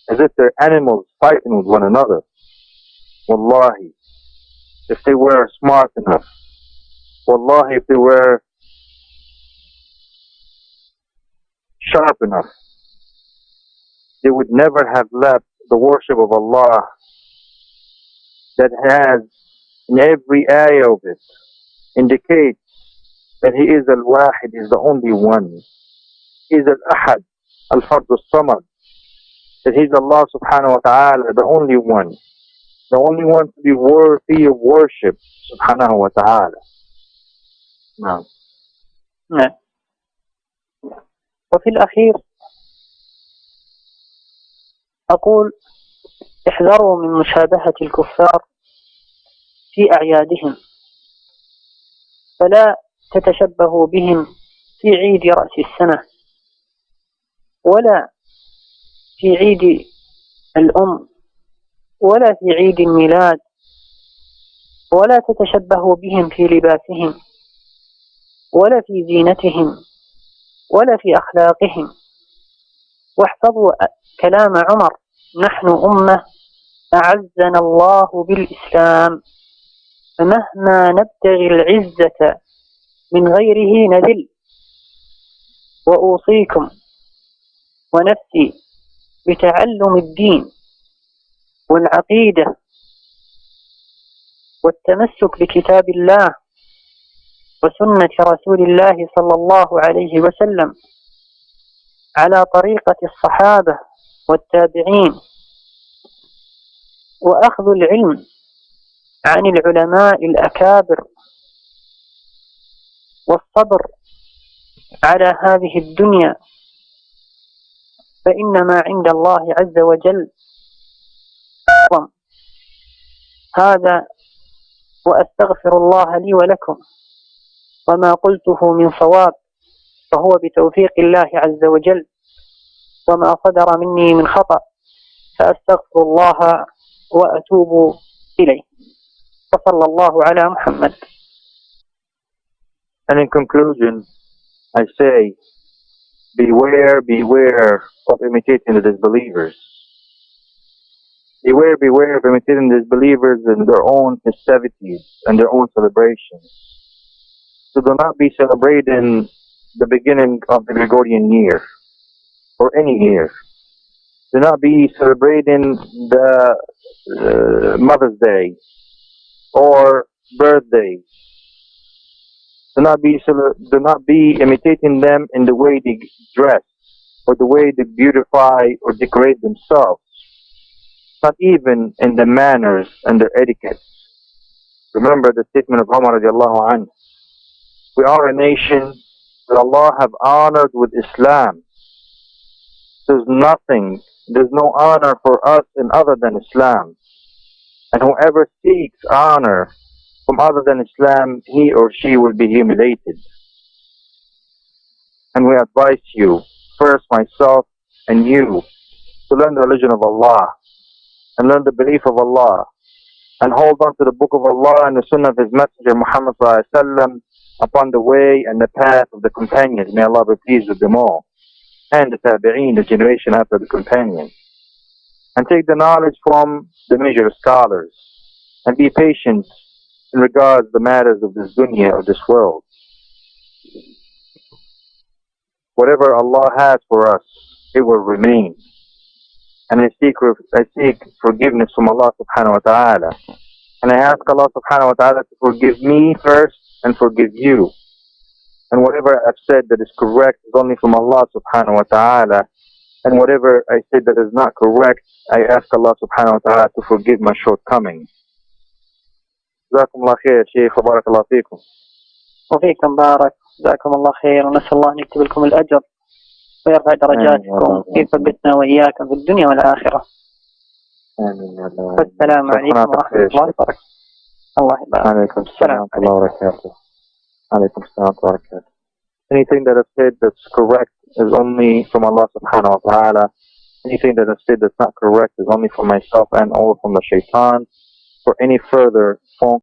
as if they're animals fighting with one another. Wallahi, if they were smart enough, wallahi, if they were sharp enough, they would never have left the worship of Allah that has, in every ayah of it, indicates that He is al-Wahid, He is the only one. He is al-Ahad, al-Fard al-Samad, that He is Allah subhanahu wa ta'ala, the only one to be worthy of worship, subhanahu wa ta'ala. نعم. نعم. وفي الأخير أقول احذروا من مشابهة الكفار في أعيادهم، فلا تتشبهوا بهم في عيد رأس السنة، ولا في عيد الأم، ولا في عيد الميلاد، ولا تتشبهوا بهم في لباسهم، ولا في زينتهم، ولا في أخلاقهم. واحفظوا كلام عمر: نحن أمة أعزنا الله بالإسلام، فمهما نبتغي العزة من غيره نذل. وأوصيكم ونفسي بتعلم الدين والعقيدة والتمسك بكتاب الله وسنة رسول الله صلى الله عليه وسلم على طريقة الصحابة والتابعين، وأخذ العلم عن العلماء الأكابر، والصبر على هذه الدنيا، فإن ما عند الله عز وجل أعظم. هذا وأستغفر الله لي ولكم، وما قلته من صواب فهو بتوفيق الله عز وجل، وما صدر مني من خطأ فأستغفر الله وأتوب إليه. وصلى الله على محمد. And in conclusion, I say, beware of imitating the disbelievers. Beware of imitating the disbelievers in their own festivities and their own celebrations. So do not be celebrating the beginning of the Gregorian year or any year. Do not be celebrating the Mother's Day or birthdays. Do not be imitating them in the way they dress or the way they beautify or decorate themselves. Not even in the manners and their etiquette. Remember the statement of Umar radiallahu anhu. We are a nation that Allah have honored with Islam. There's no honor for us in other than Islam. And whoever seeks honor from other than Islam, he or she will be humiliated. And we advise you, first myself and you, to learn the religion of Allah and learn the belief of Allah and hold on to the book of Allah and the sunnah of His Messenger Muhammad sallallahu alaihi wasallam upon the way and the path of the companions, may Allah be pleased with them all, and the tabi'een, the generation after the companions, and take the knowledge from the major scholars, and be patient in regards to the matters of this dunya, of this world. Whatever Allah has for us, it will remain. And I seek forgiveness from Allah subhanahu wa ta'ala. And I ask Allah subhanahu wa ta'ala to forgive me first and forgive you. And whatever I've said that is correct is only from Allah subhanahu wa ta'ala. And whatever I said that is not correct, I ask Allah subhanahu wa ta'ala to forgive my shortcomings. جزاكم الله خير شيخ وبارك الله فيكم. وفيكم بارك، جزاكم الله خير، ونسأل الله أن يكتب لكم الأجر ويرفع درجاتكم ويثبتنا وإياكم في الدنيا والآخرة. آمين. والسلام عليكم ورحمة الله وبركاته. الله يبارك. عليكم السلام ورحمة الله وبركاته. عليكم السلام ورحمة الله وبركاته. Anything that I've said that's correct is only from Allah subhanahu wa ta'ala. Anything that I've said that's not correct is only from myself and all from the shaitan. For any further